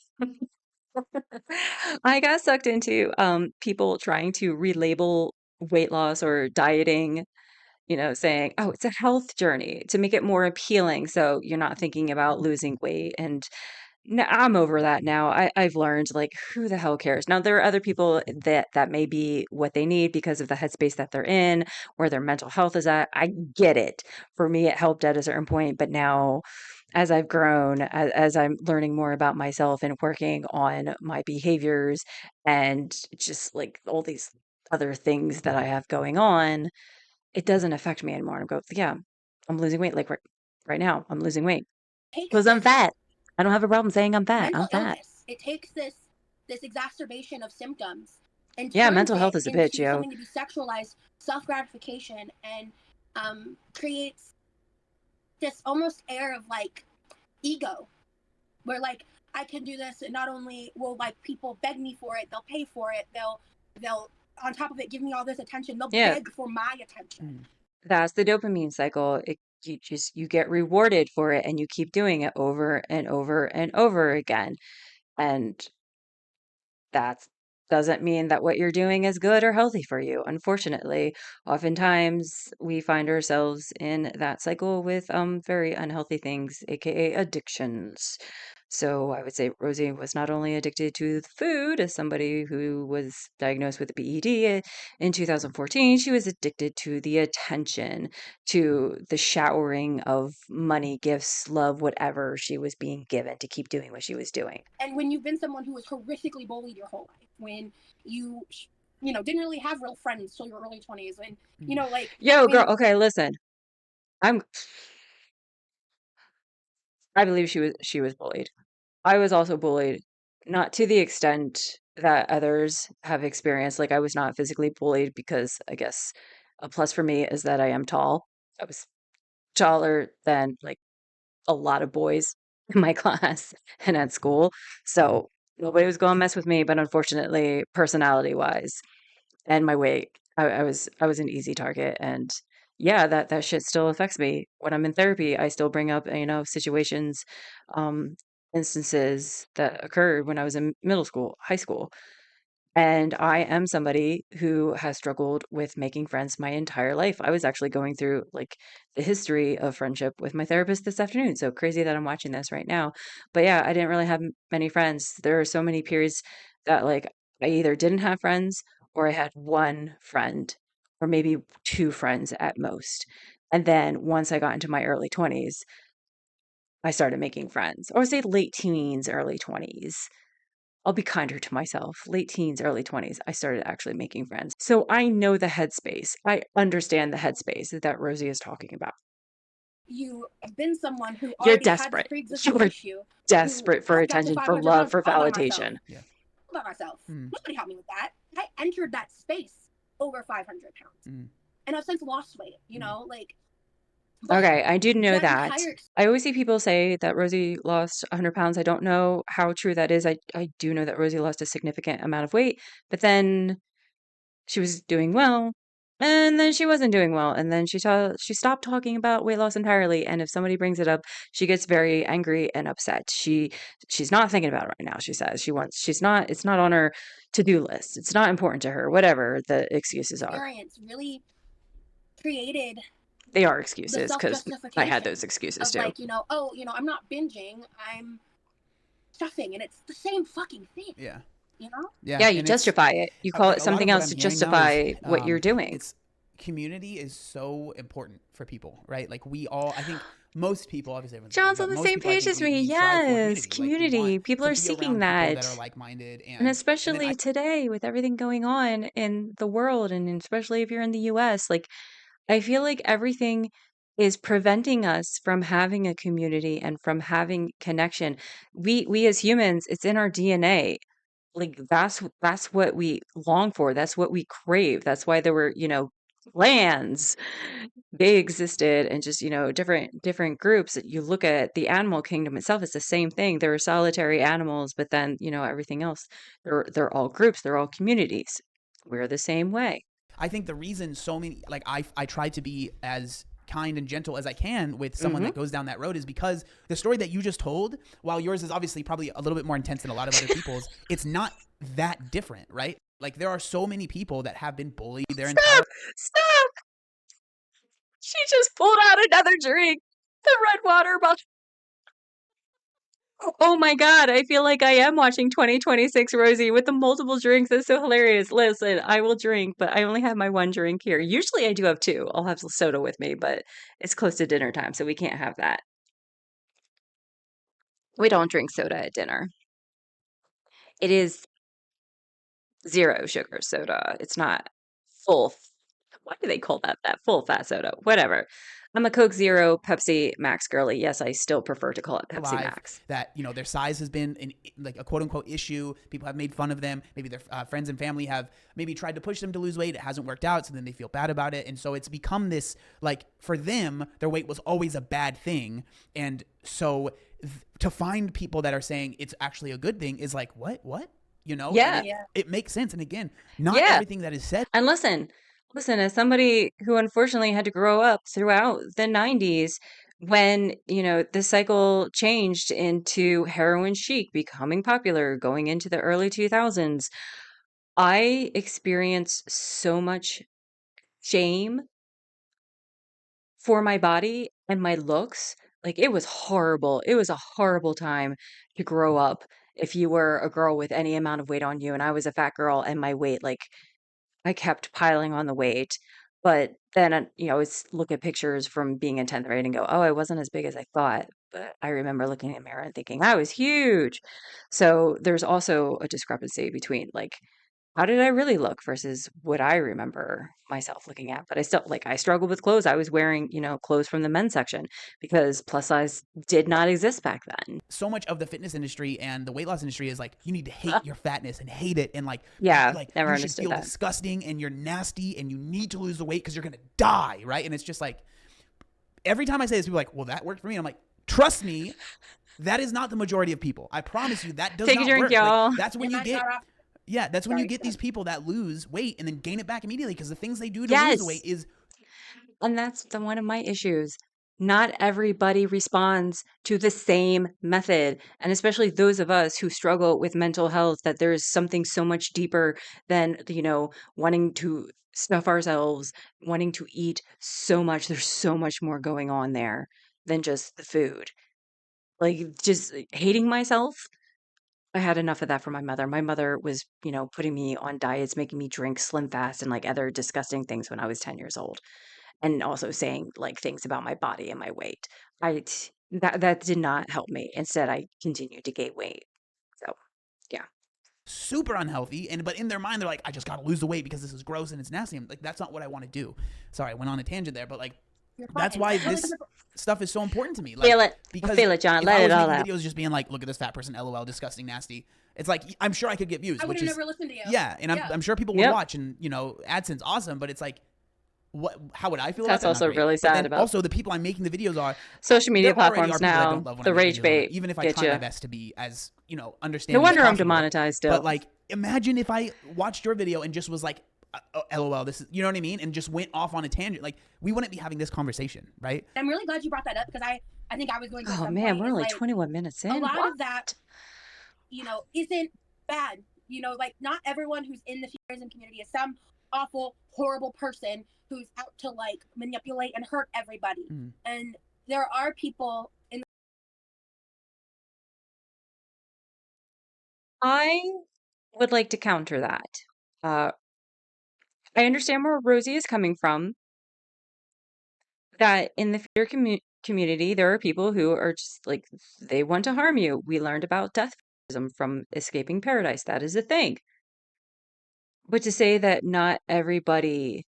I got sucked into people trying to relabel weight loss or dieting, saying, "Oh, it's a health journey," to make it more appealing so you're not thinking about losing weight. And no, I'm over that now. I've learned, like, who the hell cares? Now there are other people that may be what they need because of the headspace that they're in, where their mental health is at. I get it. For me, it helped at a certain point, but now as I've grown, as I'm learning more about myself and working on my behaviors and just like all these other things that I have going on, it doesn't affect me anymore. I go, yeah, I'm losing weight. Like right now, I'm losing weight takes because I'm this fat. I don't have a problem saying I'm fat. mental I'm fat. illness. It takes this exacerbation of symptoms and Yeah, turns mental health it is a bitch, into yo. something to be sexualized, self gratification, and creates this almost air of like ego, where like I can do this, and not only will like people beg me for it, they'll pay for it, they'll on top of it give me all this attention, they'll Yeah, beg for my attention. that's the dopamine cycle. You get rewarded for it and you keep doing it over and over and over again. And that doesn't mean that what you're doing is good or healthy for you. Unfortunately, oftentimes we find ourselves in that cycle with very unhealthy things, aka addictions. So I would say Rosie was not only addicted to the food, as somebody who was diagnosed with BED in 2014, she was addicted to the attention, to the showering of money, gifts, love, whatever she was being given to keep doing what she was doing. And when you've been someone who was horrifically bullied your whole life, when you didn't really have real friends till your early 20s, and like Yo, girl, when okay, listen. I'm I believe she was bullied. I was also bullied, not to the extent that others have experienced. Like I was not physically bullied because I guess a plus for me is that I am tall. I was taller than like a lot of boys in my class and at school. So nobody was going to mess with me, but unfortunately, personality wise, and my weight. I was an easy target, and yeah, that shit still affects me. When I'm in therapy, I still bring up, situations, um, instances that occurred when I was in middle school, high school. And I am somebody who has struggled with making friends my entire life. I was actually going through like the history of friendship with my therapist this afternoon. So crazy that I'm watching this right now. But yeah, I didn't really have many friends. There are so many periods that like I either didn't have friends or I had one friend or maybe two friends at most. And then once I got into my early 20s, I started making friends, or say late teens, early 20s. I'll be kinder to myself. Late teens, early 20s, I started actually making friends. So I know the headspace. I understand the headspace that Rosie is talking about. You have been someone who You're already had this desperate. pre-existing You are issue, who desperate for has got to attention, for 500 love, pounds for all by myself. validation. Yeah. All by myself. Mm. Nobody helped me with that. I entered that space over 500 pounds. Mm. And I've since lost weight, you know, like. Okay, I do know that. Entire I always see people say that Rosie lost 100 pounds. I don't know how true that is. I do know that Rosie lost a significant amount of weight, but then she was doing well, and then she wasn't doing well, and then she stopped talking about weight loss entirely. And if somebody brings it up, she gets very angry and upset. She's not thinking about it right now. She says she's not. It's not on her to-do list. It's not important to her. Whatever the excuses are, experience really created they are the excuses because I self-justification had those excuses of too. like, you know, oh, you know, I'm not binging, I'm stuffing, and it's the same fucking thing. Yeah. You know? Yeah, Yeah, you and it's justify it. You call like it a lot something of what else I'm to hearing now is, justify what you're doing. it's community is so important for people, right? Like we all, I think most people, obviously everyone's different, John's but on the most same people, I page think as me. we strive for Yes, community. Like we want community. People to are be seeking around people that. that are like-minded, And and then especially today with everything going on in the world, and especially if you're in the US, like I feel like everything is preventing us from having a community and from having connection. We as humans, it's in our DNA. Like that's what we long for. That's what we crave. That's why there were, clans. They existed and just, different groups. You look at the animal kingdom itself, it's the same thing. There are solitary animals, but then, everything else, they're all groups, they're all communities. We're the same way. I think the reason so many, like I try to be as kind and gentle as I can with someone Hmm. that goes down that road is because the story that you just told, while yours is obviously probably a little bit more intense than a lot of other people's, it's not that different, right? Like there are so many people that have been bullied their entire. Stop! Stop! She just pulled out another drink. The red water bottle. Oh my God, I feel like I am watching 2026 Rosie with the multiple drinks. It's so hilarious. Listen, I will drink, but I only have my one drink here. Usually I do have two. I'll have soda with me, but it's close to dinner time, so we can't have that. We don't drink soda at dinner. It is zero sugar soda. It's not full. Why do they call that full fat soda? Whatever. I'm a Coke Zero, Pepsi Max girly. Yes, I still prefer to call it Pepsi Alive Max. that their size has been like a quote unquote issue. People have made fun of them. Maybe their friends and family have maybe tried to push them to lose weight. It hasn't worked out, so then they feel bad about it, and so it's become this, like, for them their weight was always a bad thing, and so to find people that are saying it's actually a good thing is like, what Yeah. And it makes sense. And again, not Yeah. everything that is said. And listen, as somebody who unfortunately had to grow up throughout the 90s when, the cycle changed into heroin chic becoming popular, going into the early 2000s, I experienced so much shame for my body and my looks. Like it was horrible. It was a horrible time to grow up if you were a girl with any amount of weight on you. And I was a fat girl and my weight, like, I kept piling on the weight, but then, I always look at pictures from being in 10th grade and go, "Oh, I wasn't as big as I thought." But I remember looking in the mirror and thinking, "I was huge." So there's also a discrepancy between, like, how did I really look versus what I remember myself looking at? But I still, like, I struggled with clothes. I was wearing, clothes from the men's section because plus size did not exist back then. So much of the fitness industry and the weight loss industry is like, you need to hate your fatness and hate it, and like Yeah, like never you should understood feel that. disgusting and you're nasty and you need to lose the weight because you're gonna die, right? And it's just like, every time I say this, people are like, well, that worked for me. And I'm like, trust me, that is not the majority of people. I promise you that does Take a not drink, work. y'all. Like, that's when you get that's when Sorry, you get these people that lose weight and then gain it back immediately, because the things they do to Yes. lose weight is And that's one of my issues. Not everybody responds to the same method. And especially those of us who struggle with mental health, that there's something so much deeper than, wanting to stuff ourselves, wanting to eat so much. There's so much more going on there than just the food. Like just hating myself. I had enough of that from my mother. My mother was, putting me on diets, making me drink Slim Fast and like other disgusting things when I was 10 years old, and also saying like things about my body and my weight. That did not help me. Instead, I continued to gain weight. So, yeah. super unhealthy, but in their mind they're like, I just got to lose the weight because this is gross and it's nasty. I'm like, that's not what I want to do. Sorry, I went on a tangent there, but like that's why this stuff is so important to me. Like, feel it. because Feel it, John. if Let I it was all making out. videos just being like, look at this fat person, LOL, disgusting, nasty. It's like, I'm sure I could get views. I would have never listened to you. Yeah, and I'm sure people would Yep. watch, and you know, AdSense awesome, but it's like, how would I feel That's about that? also really But sad then about also the people I'm making the videos are social media there already platforms are people that now. don't love when The I make rage videos on bait it, even if I get try my you. best to be as, you know, No understanding wonder as I'm possible. demonetized still. But like, imagine if I watched your video and just was like, LOL, this is, you know what I mean, and just went off on a tangent. Like, we wouldn't be having this conversation, right? I'm really glad you brought that up, because I think I was going to. Oh man, we're only 21 minutes in. A lot what? of that, you know, isn't bad. You know, like, not everyone who's in the feminism community is some awful, horrible person who's out to like manipulate and hurt everybody. And there are people in. I would like to counter that. I understand where Rosie is coming from. That in the theater community, there are people who are just like, they want to harm you. We learned about death from Escaping Paradise. That is a thing. But to say that not everybody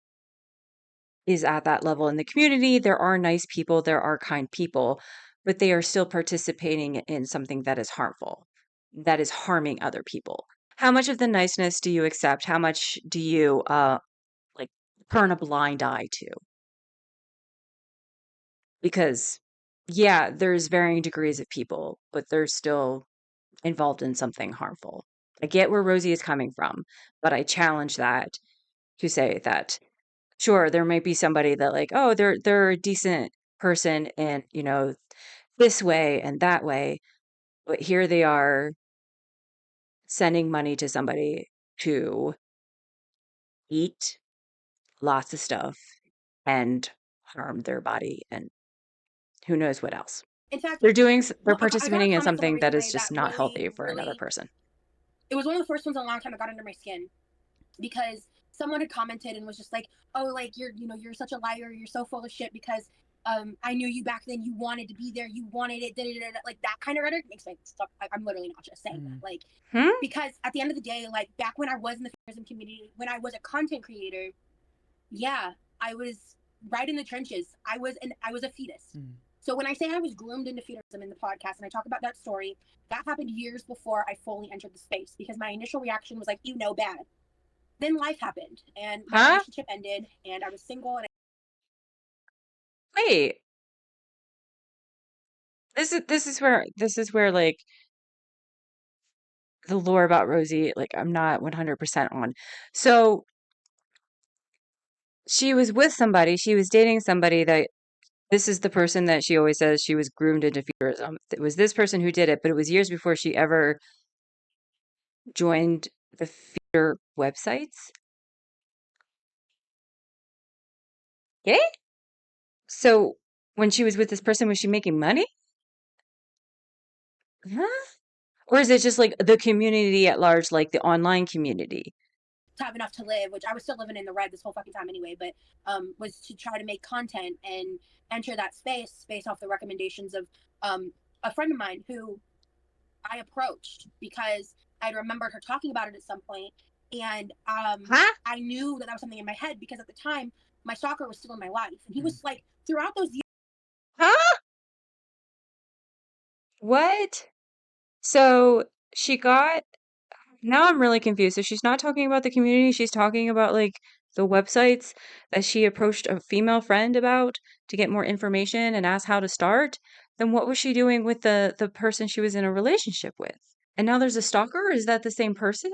is at that level in the community, there are nice people, there are kind people, but they are still participating in something that is harmful, that is harming other people. How much of the niceness do you accept? How much do you like turn a blind eye to? Because yeah, there's varying degrees of people, but they're still involved in something harmful. I get where Rosie is coming from, but I challenge that to say that sure, there might be somebody that like, oh, they're a decent person and, you know, this way and that way, but here they are sending money to somebody to eat lots of stuff and harm their body and who knows what else. In fact, they're I got a participating in comment something that is recently just that not really, healthy for really, another person. It was one of the first ones in a long time that got under my skin, because someone had commented and was just like, oh, like, you're such a liar, you're so full of shit, because I knew you back then, you wanted to be there, you wanted it, like that kind of rhetoric makes me stop. I'm literally not just saying that, like, because at the end of the day, like, back when I was in the feminism community, when I was a content creator, yeah, I was right in the trenches. I was a fetus. So when I say I was groomed into fetishism in the podcast, and I talk about that story, that happened years before I fully entered the space, because my initial reaction was like, you know, bad. Then life happened, and my relationship ended, and I was single. And Wait, this is where like the lore about Rosie, like I'm not 100% on. So she was with somebody, she was dating somebody that this is the person that she always says she was groomed into fetishism. It was this person who did it, but it was years before she ever joined the feeder websites. Okay? So when she was with this person, was she making money? Huh? Or is it just like the community at large, like the online community? to have enough to live, which I was still living in the red this whole fucking time anyway, but was to try to make content and enter that space based off the recommendations of a friend of mine who I approached because I remembered her talking about it at some point, and I knew that was something in my head, because at the time my stalker was still in my life, and he was like, throughout those years. What? So she got, now I'm really confused. So she's not talking about the community, she's talking about like the websites that she approached a female friend about to get more information and ask how to start. Then what was she doing with the person she was in a relationship with? And now there's a stalker? Is that the same person?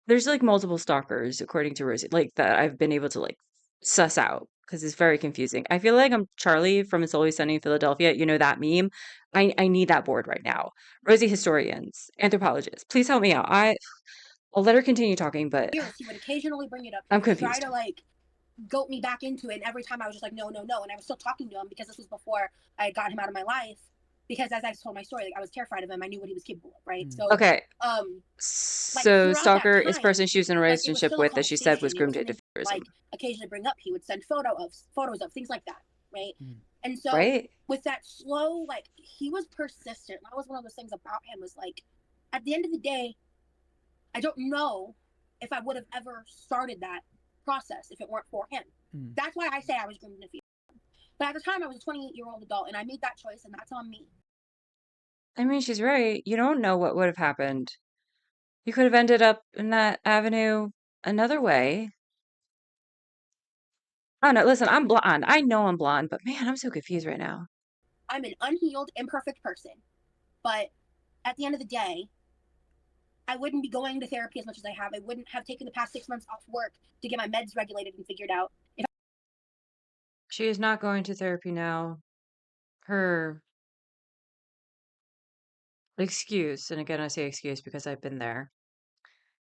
There's like multiple stalkers, according to Rosie, like that I've been able to like suss out because it's very confusing. I feel like I'm Charlie from It's Always Sunny in Philadelphia. You know that meme? I need that board right now. Rosie historians, anthropologists, please help me out. I'll let her continue talking, but He would occasionally bring it up. I'm He would confused. try to like goat me back into it, and every time I was just like, no. And I was still talking to him because this was before I got him out of my life. Because as I told my story, like, I was terrified of him. I knew what he was capable of, right? So okay. So stalker is person she was in a relationship with that she said was groomed into fetishism. Like occasionally bring up, he would send photos of things like that, right? And so with that slow, like, he was persistent. That was one of those things about him, was like, at the end of the day, I don't know if I would have ever started that process if it weren't for him. That's why I say I was groomed in a fear. But at the time, I was a 28-year-old adult, and I made that choice, and that's on me. I mean, she's right. You don't know what would have happened. You could have ended up in that avenue another way. Oh no, listen, I'm blonde. I know I'm blonde, but man, I'm so confused right now. I'm an unhealed, imperfect person. But at the end of the day, I wouldn't be going to therapy as much as I have. I wouldn't have taken the past 6 months off work to get my meds regulated and figured out. She is not going to therapy now. Her excuse, and again, I say excuse because I've been there,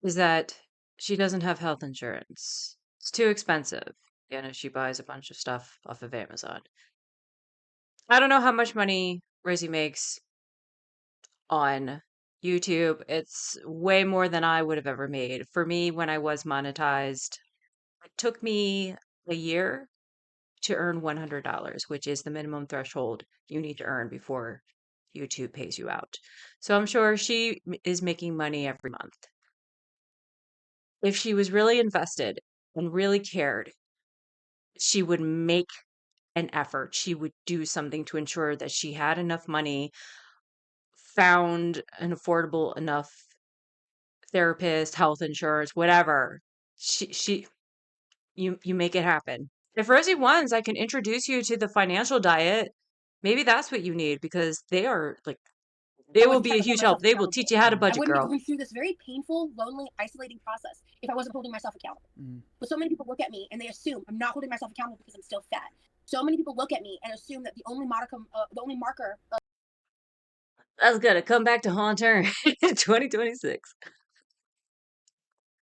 is that she doesn't have health insurance. It's too expensive. And she buys a bunch of stuff off of Amazon. I don't know how much money Rosie makes on YouTube. It's way more than I would have ever made. For me, when I was monetized, it took me a year to earn $100, which is the minimum threshold you need to earn before YouTube pays you out. So I'm sure she is making money every month. If she was really invested and really cared, she would make an effort. She would do something to ensure that she had enough money, found an affordable enough therapist, health insurance, whatever. You make it happen. If Rosie wants, I can introduce you to the financial diet. Maybe that's what you need because they are like they I will wasn't be trying a to hold huge help. myself They will accountable. teach you how to I budget, wouldn't be girl. going through this very painful, lonely, isolating process if I wasn't holding myself accountable. But so many people look at me and they assume I'm not holding myself accountable because I'm still fat. So many people look at me and assume that the only marker That's gonna come back to haunt her in 2026.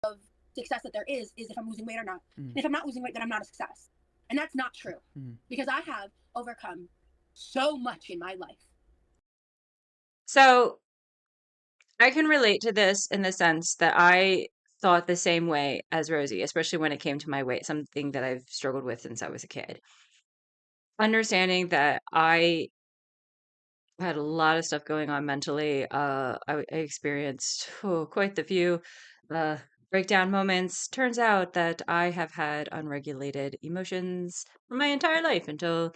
of success that there is if I'm losing weight or not. And if I'm not losing weight, then I'm not a success. And that's not true because I have overcome so much in my life. So I can relate to this in the sense that I thought the same way as Rosie, especially when it came to my weight, something that I've struggled with since I was a kid. Understanding that I had a lot of stuff going on mentally. I experienced quite the few breakdown moments. Turns out that I have had unregulated emotions for my entire life until,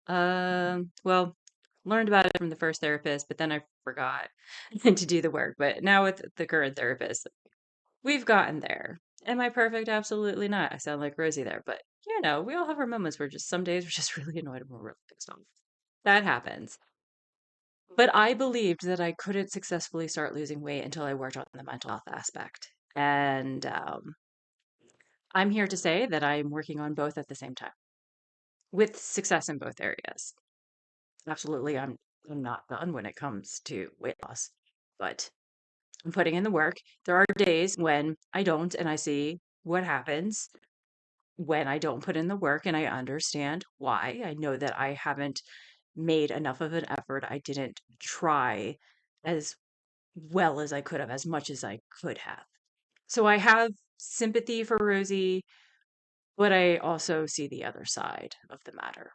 well, learned about it from the first therapist, but then I forgot to do the work. But now with the current therapist, we've gotten there. Am I perfect? Absolutely not. I sound like Rosie there, but we all have our moments where just some days we're just really annoyed and we're really pissed off. That happens. But I believed that I couldn't successfully start losing weight until I worked on the mental health aspect. And I'm here to say that I'm working on both at the same time with success in both areas. Absolutely, I'm not done when it comes to weight loss, but I'm putting in the work. There are days when I don't, and I see what happens when I don't put in the work, and I understand why. I know that I haven't made enough of an effort. I didn't try as well as I could have, as much as I could have. So I have sympathy for Rosie, but I also see the other side of the matter.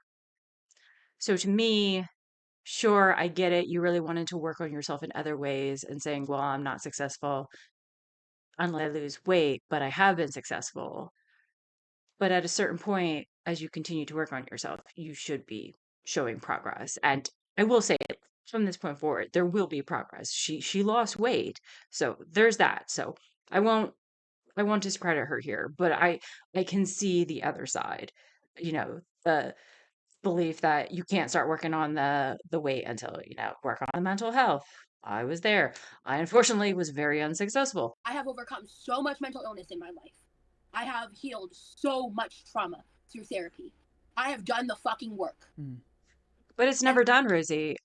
So to me, sure, I get it. You really wanted to work on yourself in other ways and saying, well, I'm not successful unless I lose weight, but I have been successful. But at a certain point, as you continue to work on yourself, you should be showing progress. And I will say it from this point forward, there will be progress. She lost weight. So there's that. So I won't I won't discredit her here, but I can see the other side. The belief that you can't start working on the weight until, work on the mental health. I was there. I unfortunately was very unsuccessful. I have overcome so much mental illness in my life. I have healed so much trauma through therapy. I have done the fucking work. But it's never done, Rosie.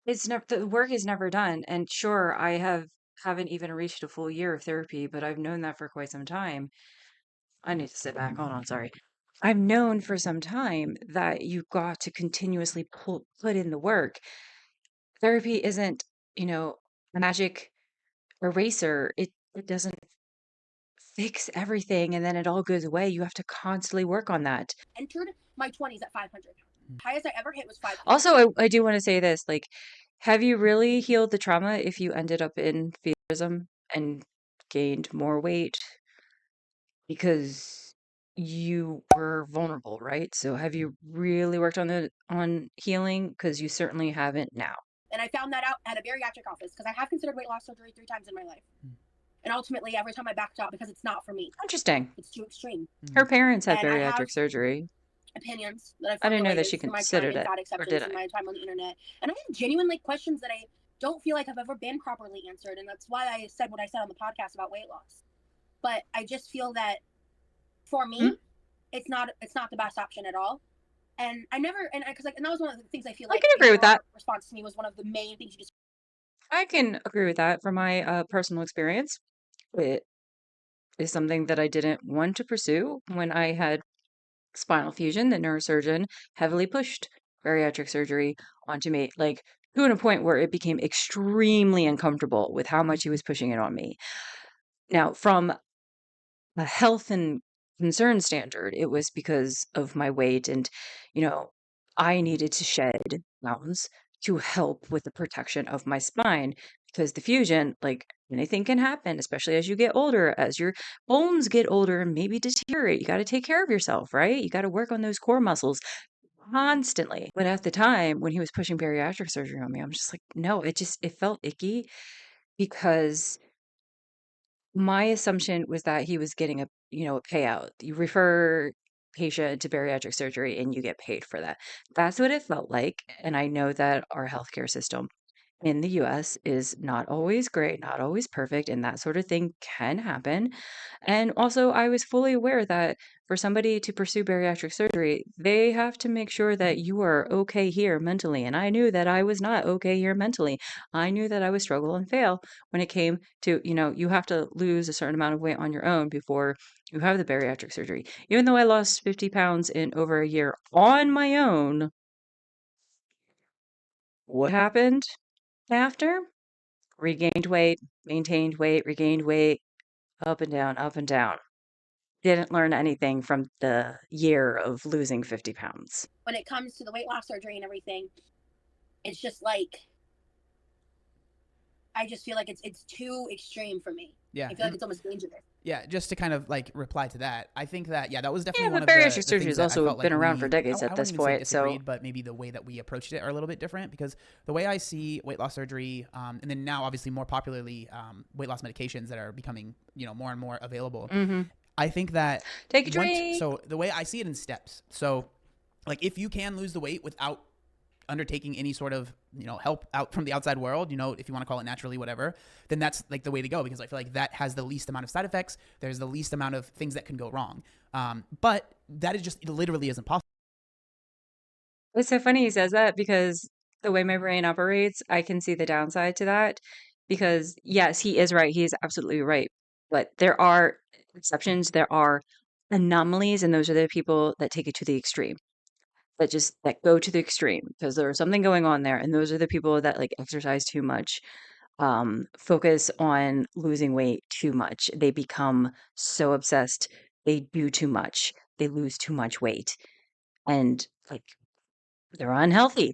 It's never the work is never done. And sure, I haven't even reached a full year of therapy, but I've known that for quite some time. I need to sit back. Hold on, sorry. I've known for some time that you've got to continuously put in the work. Therapy isn't, a magic eraser. It doesn't fix everything and then it all goes away. You have to constantly work on that. Entered my 20s at 500. Highest I ever hit was 5. Also, I do want to say this, like, have you really healed the trauma if you ended up in and gained more weight because you were vulnerable, right? So have you really worked on healing? Because you certainly haven't now. And I found that out at a bariatric office because I have considered weight loss surgery 3 times in my life. And ultimately, every time I backed out because it's not for me. Interesting. It's too extreme. Her parents had And I have bariatric surgery. opinions that I I didn't know that formulated she through my time considered in it, fat or acceptance did and I? my time on the internet. And I have genuinely questions that I don't feel like I've ever been properly answered. And that's why I said what I said on the podcast about weight loss. But I just feel that for me, it's not the best option at all. And I never, and because like, and that was one of the things I feel I like can agree with your that. response to me was one of the main things you just. I can agree with that from my personal experience. It is something that I didn't want to pursue when I had spinal fusion. The neurosurgeon heavily pushed bariatric surgery onto me, like to a point where it became extremely uncomfortable with how much he was pushing it on me. Now, from a health and concern standard, it was because of my weight and, you know, I needed to shed pounds to help with the protection of my spine because the fusion, like anything can happen, especially as you get older, as your bones get older and maybe deteriorate. You got to take care of yourself, right? You got to work on those core muscles constantly. But at the time when he was pushing bariatric surgery on me, I'm just like, no, it felt icky because my assumption was that he was getting a payout. You refer patient to bariatric surgery and you get paid for that. That's what it felt like. And I know that our healthcare system in the US is not always great, not always perfect, and that sort of thing can happen. And also, I was fully aware that for somebody to pursue bariatric surgery, they have to make sure that you are okay here mentally. And I knew that I was not okay here mentally. I knew that I would struggle and fail when it came to, you have to lose a certain amount of weight on your own before you have the bariatric surgery. Even though I lost 50 pounds in over a year on my own, what happened after? Regained weight, maintained weight, regained weight, up and down, up and down. Didn't learn anything from the year of losing 50 pounds. When it comes to the weight loss surgery and everything, it's just like I just feel like it's too extreme for me. Yeah. I feel like it's almost dangerous. Yeah, just to kind of like reply to that, I think that that was definitely Yeah, one but of bariatric the surgery things has that I also felt like been around for decades at I this wouldn't even say point. So disagreed, but maybe the way that we approached it are a little bit different because the way I see weight loss surgery, and then now obviously more popularly weight loss medications that are becoming more and more available. I think that take a drink. so the way I see it in steps. So like if you can lose the weight without undertaking any sort of help out from the outside world, if you want to call it naturally, whatever, then that's like the way to go because I feel like that has the least amount of side effects. There's the least amount of things that can go wrong. But that is just, it literally isn't possible. It's so funny he says that because the way my brain operates, I can see the downside to that. Because yes, he is right. He is absolutely right. But there are exceptions. There are anomalies, and those are the people that take it to the extreme. That go to the extreme because there's something going on there, and those are the people that like exercise too much, focus on losing weight too much. They become so obsessed. They do too much. They lose too much weight, and like they're unhealthy.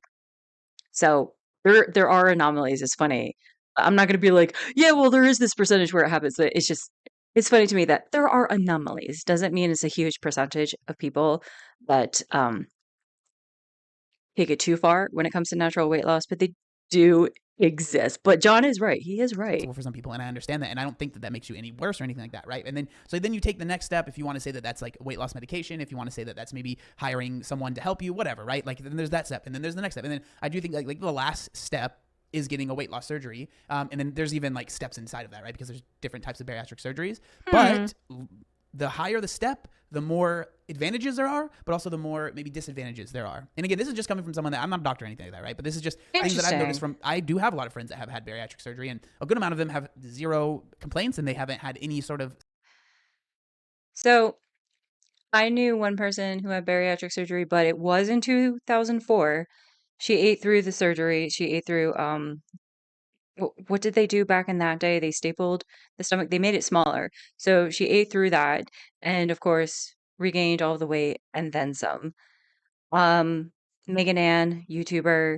So there are anomalies. It's funny. I'm not going to be like, yeah, well, there is this percentage where it happens, but it's funny to me that there are anomalies. Doesn't mean it's a huge percentage of people that take it too far when it comes to natural weight loss, but they do exist. But John is right. He is right. For some people, and I understand that, and I don't think that makes you any worse or anything like that, right? And then you take the next step if you want to say that that's like weight loss medication, if you want to say that that's maybe hiring someone to help you, whatever, right? Like then there's that step, and then there's the next step, and then I do think like the last step is getting a weight loss surgery, and then there's even like steps inside of that, right? Because there's different types of bariatric surgeries, but the higher the step, the more advantages there are, but also the more maybe disadvantages there are. And again, this is just coming from someone that I'm not a doctor or anything like that, right? But this is just things that I've noticed from, I do have a lot of friends that have had bariatric surgery, and a good amount of them have zero complaints and they haven't had any sort of. So I knew one person who had bariatric surgery, but it was in 2004. She ate through the surgery. She ate through what did they do back in that day? They stapled the stomach. They made it smaller. So she ate through that and of course regained all the weight and then some. Um Megan Ann, YouTuber,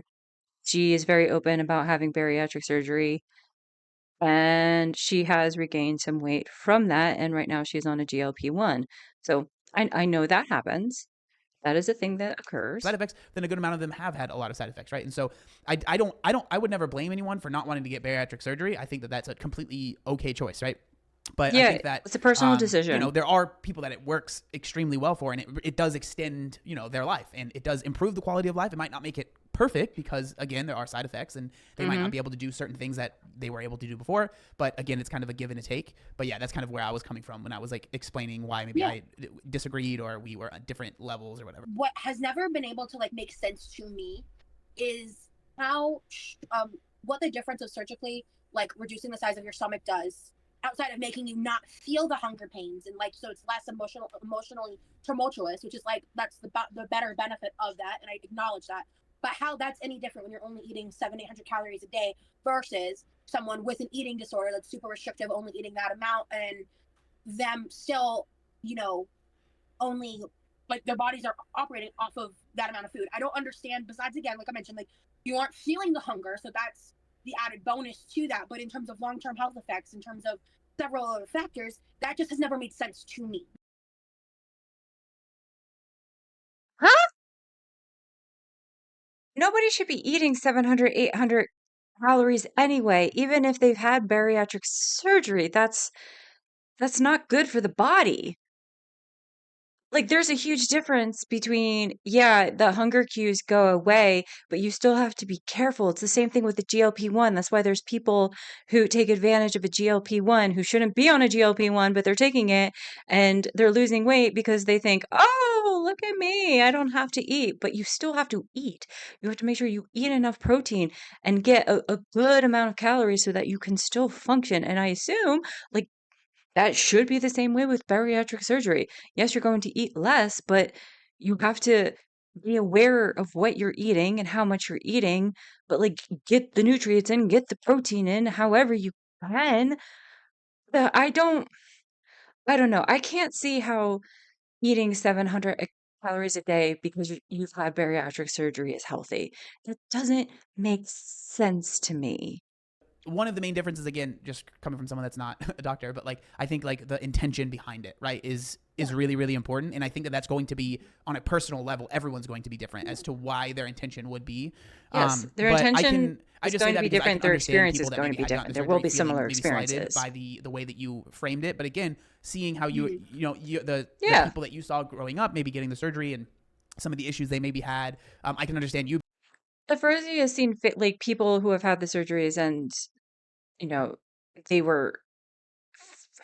she is very open about having bariatric surgery. and she has regained some weight from that, and right now she's on a GLP-1. So I know that happens. That is a thing that occurs. side effects, then a good amount of them have had a lot of side effects, right? And so I would never blame anyone for not wanting to get bariatric surgery. I think that that's a completely okay choice, right? But I Yeah, think that it's a personal you decision. know, there are people that it works extremely well for, and it does extend, you know, their life, and it does improve the quality of life. It might not make it perfect because, again, there are side effects, and they might not be able to do certain things that they were able to do before. But again, it's kind of a give and a take. But yeah, that's kind of where I was coming from when I was like explaining why maybe I disagreed or we were at different levels or whatever. What has never been able to like make sense to me is how what the difference of surgically like reducing the size of your stomach does outside of making you not feel the hunger pains, and like so it's less emotionally tumultuous, which is like that's the better benefit of that, and I acknowledge that. But how that's any different when you're only eating 700-800 calories a day versus someone with an eating disorder that's super restrictive, only eating that amount, and them still, you know, only like their bodies are operating off of that amount of food. I don't understand. Besides, again, like I mentioned, like you aren't feeling the hunger, so that's the added bonus to that. But in terms of long-term health effects, in terms of several other factors, that just has never made sense to me. Huh? Nobody should be eating 700, 800 calories anyway, even if they've had bariatric surgery. That's not good for the body. Like, there's a huge difference between, yeah, the hunger cues go away, but you still have to be careful. It's the same thing with the GLP-1. That's why there's people who take advantage of a GLP-1 who shouldn't be on a GLP-1, but they're taking it and they're losing weight because they think, oh, look at me. I don't have to eat. But you still have to eat. You have to make sure you eat enough protein and get a good amount of calories so that you can still function. And I assume, like, that should be the same way with bariatric surgery. Yes, you're going to eat less, but you have to be aware of what you're eating and how much you're eating, but like get the nutrients in, get the protein in however you can. The, I don't know. I can't see how eating 700 calories a day because you've had bariatric surgery is healthy. That doesn't make sense to me. One of the main differences, again, just coming from someone that's not a doctor, but like I think like the intention behind it, right, is really, really important. And I think that that's going to be on a personal level, everyone's going to be different as to why their intention would be. Yes, their But intention I is just say going to that be because I different. can Their understand experience is people that going to maybe be had gotten different. the There will surgery be feeling similar maybe slighted experiences. by the way that you framed it. But again, seeing how you know the Yeah. people that you saw growing up, maybe getting the surgery and some of the issues they maybe had, I can understand you. But Rosie has seen like people who have had the surgeries and, you know, they were,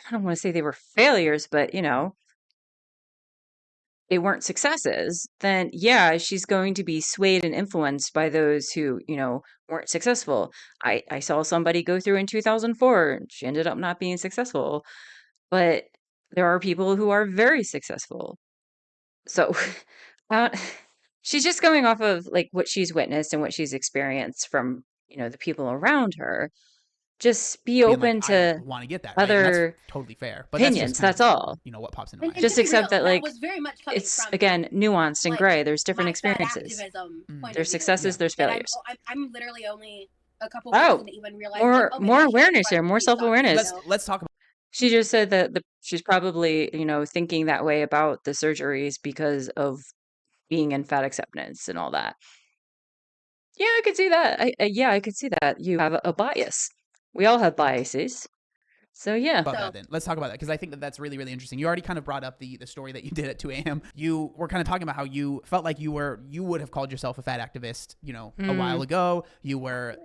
I don't want to say they were failures, but, you know, they weren't successes, then yeah, she's going to be swayed and influenced by those who, you know, weren't successful. I saw somebody go through in 2004, and she ended up not being successful, but there are people who are very successful. So, uh, she's just going off of like what she's witnessed and what she's experienced from, you know, the people around her. Just be Being like, open I don't to want to get that, right? And that's other totally fair. But that's just opinions. kind That's of, all. you know, what pops into my And head. to Just be accept real, that, that like, was very much coming it's from again nuanced and like gray. There's different my fat experiences. activism point of There's view. successes, there's And failures. I'm literally only a couple weeks Oh, into even realizing like, more oh, maybe more I should awareness try here, to more reduce stomach, you self-awareness. know? Let's talk about She just said that she's probably, you know, thinking that way about the surgeries because of being in fat acceptance and all that. Yeah, I could see that. Yeah, I could see that. You have a bias. We all have biases. So yeah. that then. Let's talk about that because I think that that's really, really interesting. You already kind of brought up the story that you did at 2 a.m. You were kind of talking about how you felt like you would have called yourself a fat activist, you know, a while ago. You were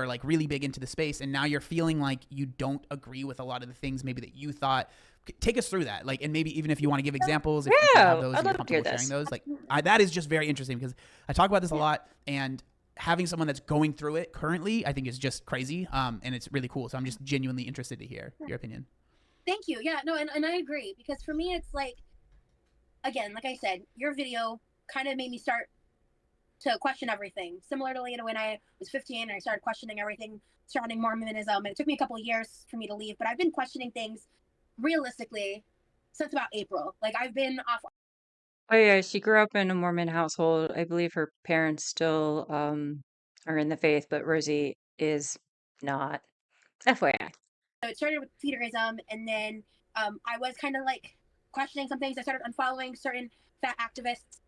like really big into the space, and now you're feeling like you don't agree with a lot of the things maybe that you thought. Take us through that, like, and maybe even if you want to give examples, if you have Yeah, those I'd and you're love to hear comfortable sharing this. those, like, that is just very interesting because I talk about this a lot, and having someone that's going through it currently, I think is just crazy, and it's really cool. So I'm just genuinely interested to hear your opinion. Thank you. Yeah, no, and I agree because for me, it's like, again, like I said, your video kind of made me start to question everything. Similarly to when I was 15 and I started questioning everything surrounding Mormonism. And it took me a couple of years for me to leave, but I've been questioning things realistically since about April. Like I've been off. Oh yeah, she grew up in a Mormon household. I believe her parents still are in the faith, but Rosie is not. FYI. So it started with feederism, and then I was kind of like questioning some things. I started unfollowing certain fat activists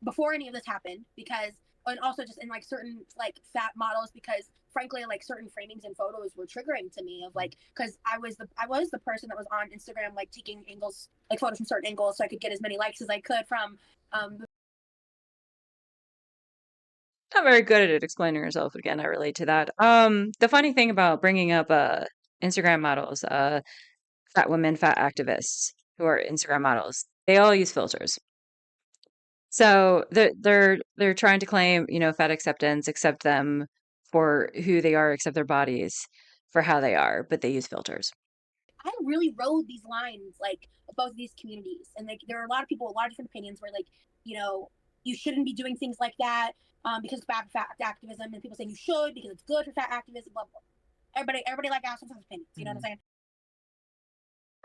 before any of this happened, because, and also just in like certain like fat models, because frankly like certain framings and photos were triggering to me, of like, because I was the person that was on Instagram like taking angles, like photos from certain angles, so I could get as many likes as I could from Not very good at explaining yourself. Again, I relate to that. The funny thing about bringing up Instagram models, fat women, fat activists who are Instagram models, they all use filters. So they're trying to claim, fat acceptance, accept them for who they are, accept their bodies for how they are, but they use filters. I really rode these lines, like both of these communities, and like there are a lot of people, a lot of different opinions, where like, you shouldn't be doing things like that because it's bad for fat activism, and people saying you should because it's good for fat activism. Blah blah. Everybody like assholes has opinions. You know what I'm saying?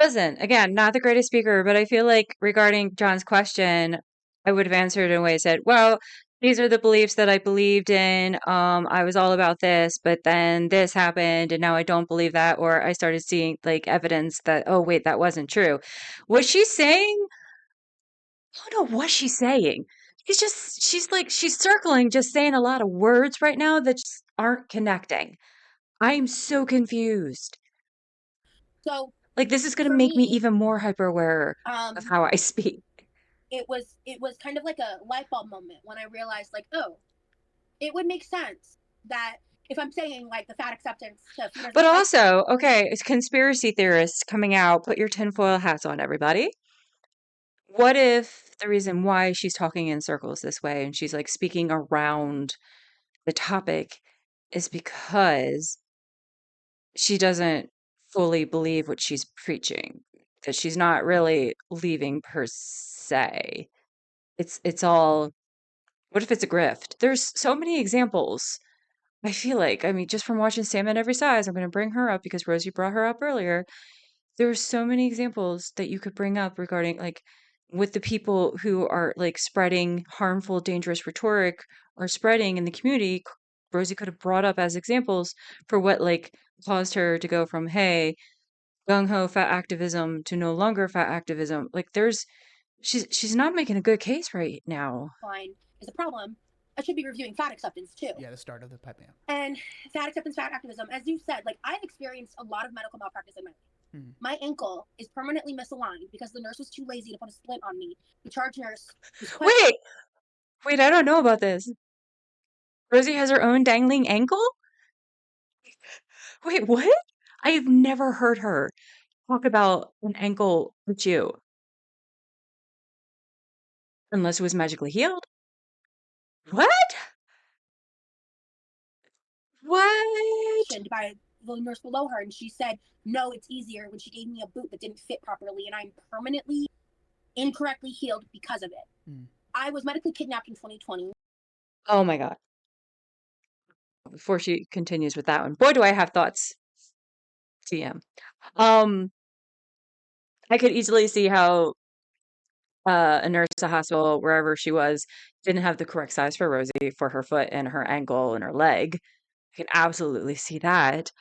Listen, again, not the greatest speaker, but I feel like regarding John's question, I would have answered in a way said, well, these are the beliefs that I believed in. I was all about this, but then this happened, and now I don't believe that, or I started seeing like evidence that, oh wait, that wasn't true. Was she saying? I don't know what she's saying. She's circling, just saying a lot of words right now that just aren't connecting. I'm so confused. So Like, this is going to for make me me, even more hyper aware of how I speak. it was kind of like a light bulb moment when I realized, like, oh, it would make sense that if I'm saying like the fat acceptance to feeders, But also, okay, it's conspiracy theorists coming out. Put your tinfoil hats on, everybody. What if the reason why she's talking in circles this way and she's like speaking around the topic is because she doesn't fully believe what she's preaching, that she's not really leaving per se. It's all, what if it's a grift? There's so many examples. I feel like, I mean, just from watching Salmon Every Size, I'm going to bring her up because Rosie brought her up earlier. There's so many examples that you could bring up regarding like with the people who are like spreading harmful, dangerous rhetoric or spreading in the community. Rosie could have brought up as examples for what like caused her to go from, hey, gung ho fat activism to no longer fat activism. Like she's not making a good case right now. fine is a problem. I should be reviewing fat acceptance too. Yeah, the start of the pipe. And fat acceptance, fat activism, as you said, like I've experienced a lot of medical malpractice in my life. My ankle is permanently misaligned because the nurse was too lazy to put a splint on me. The charge nurse was Wait, I don't know about this. Rosie has her own dangling ankle? Wait, what? I have never heard her talk about an ankle with you. Unless it was magically healed. What? What? by the nurse below her, and she said, no, it's easier, when she gave me a boot that didn't fit properly, and I'm permanently incorrectly healed because of it. I was medically kidnapped in 2020. Oh my God. Before she continues with that one, boy, do I have thoughts. TM. I could easily see how a nurse at a hospital, wherever she was, didn't have the correct size for Rosie for her foot and her ankle and her leg. I can absolutely see that.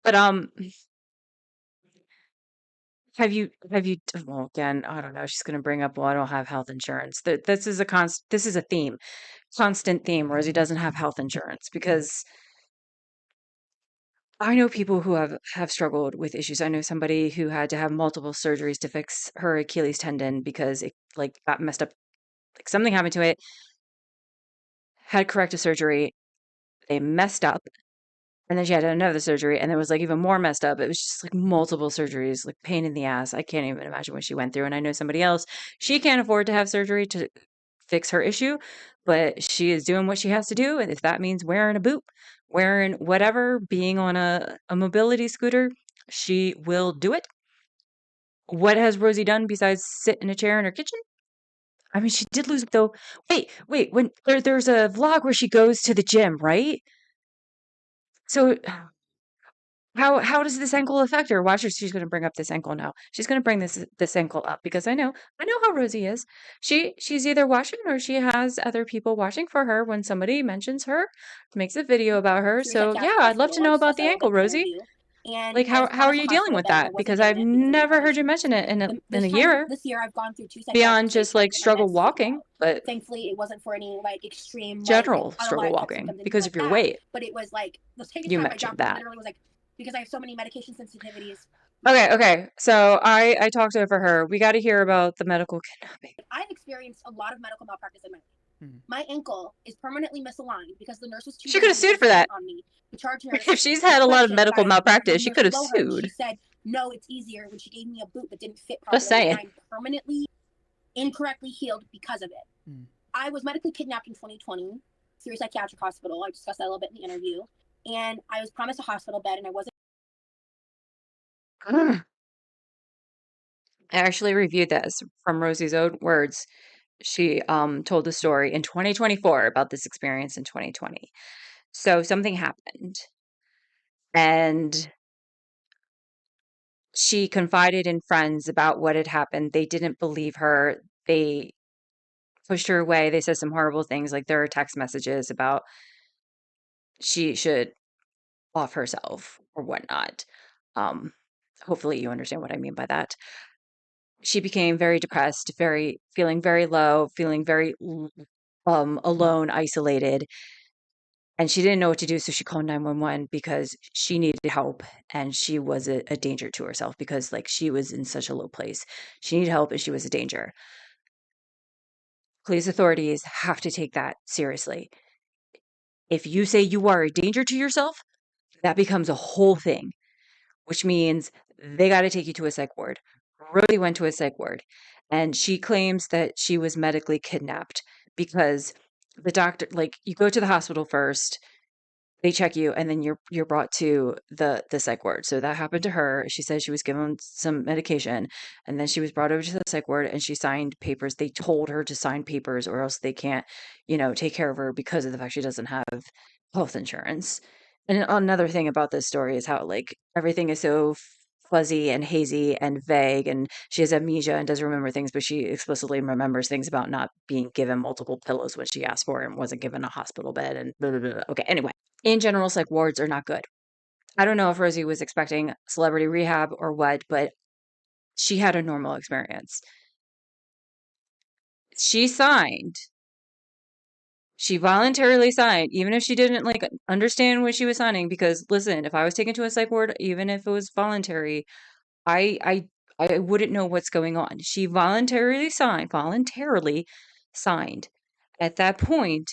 But well, again, I don't know. She's going to bring up, well, I don't have health insurance. This is a theme, constant theme. Rosie doesn't have health insurance because I know people who have struggled with issues. I know somebody who had to have multiple surgeries to fix her Achilles tendon because it like got messed up. Like something happened to it, had corrective surgery, they messed up, and then she had another surgery, and it was like even more messed up. It was just like multiple surgeries, like pain in the ass. I can't even imagine what she went through. And I know somebody else, she can't afford to have surgery to fix her issue, but she is doing what she has to do. And if that means wearing a boot, wearing whatever, being on a mobility scooter, she will do it. What has Rosie done besides sit in a chair in her kitchen? I mean, she did lose though. Wait, when there's a vlog where she goes to the gym, right? So How does this ankle affect her? Watch her. She's going to bring up this ankle now. She's going to bring this ankle up because I know how Rosie is. She's either watching or she has other people watching for her when somebody mentions her, makes a video about her. Through So yeah, psychiatric I'd love to hospital. I know discussed about that the a little ankle, bit in the Rosie. interview. And Like I was how are promised a you dealing hospital with bed, and I that? wasn't Because given I've it because of the never heard you medications. mention it in This a time year this year, I've gone through 2 beyond psychiatric just stays trying like to get my struggle meds sorted walking, out. but Thankfully, it wasn't for any like extreme like general struggle autolytic type walking symptoms, anything because of like your that. weight. But it was like the second You time my mentioned doctor that. literally was like, because I have so many medication sensitivities. Okay. So I talked over her. We got to hear about the medical kidnapping. I've experienced a lot of medical malpractice in my life. Mhm. My ankle is permanently misaligned because the nurse was too She could have lazy sued and for that. ignorant on me. The charge nurse If she's had a lot of questioned medical that I malpractice, the she nurse could have below her, and sued. she said, "No, it's easier," when she gave me a boot that didn't fit Just properly, and saying. I'm permanently incorrectly healed because of it. Mm. I was medically kidnapped in 2020 through a psychiatric hospital. I discussed that a little bit in the interview. And I was promised a hospital bed, and I wasn't. I actually reviewed this from Rosie's own words. She told the story in 2024 about this experience in 2020. So something happened and she confided in friends about what had happened. They didn't believe her. They pushed her away. They said some horrible things, like there are text messages about she should off herself or whatnot. Um, hopefully you understand what I mean by that. She became very depressed, feeling very low, feeling very alone, isolated, and she didn't know what to do, so she called 911 because she needed help and she was a danger to herself because like she was in such a low place. She needed help and she was a danger. Police authorities have to take that seriously. If you say you are a danger to yourself, that becomes a whole thing, which means they got to take you to a psych ward. Rosie went to a psych ward and she claims that she was medically kidnapped because the doctor, like, you go to the hospital first, they check you, and then you're brought to the psych ward. So that happened to her. She said she was given some medication, and then she was brought over to the psych ward, and she signed papers. They told her to sign papers, or else they can't, take care of her because of the fact she doesn't have health insurance. And another thing about this story is how like everything is so fuzzy and hazy and vague, and she has amnesia and doesn't remember things, but she explicitly remembers things about not being given multiple pillows when she asked for it and wasn't given a hospital bed and blah, blah, blah. Okay, anyway, in general, psych wards are not good. I don't know if Rosie was expecting celebrity rehab or what, but she had a normal experience. She signed. She voluntarily signed, even if she didn't like understand what she was signing. Because listen, if I was taken to a psych ward, even if it was voluntary, I I I wouldn't know what's going on. She voluntarily signed. At that point,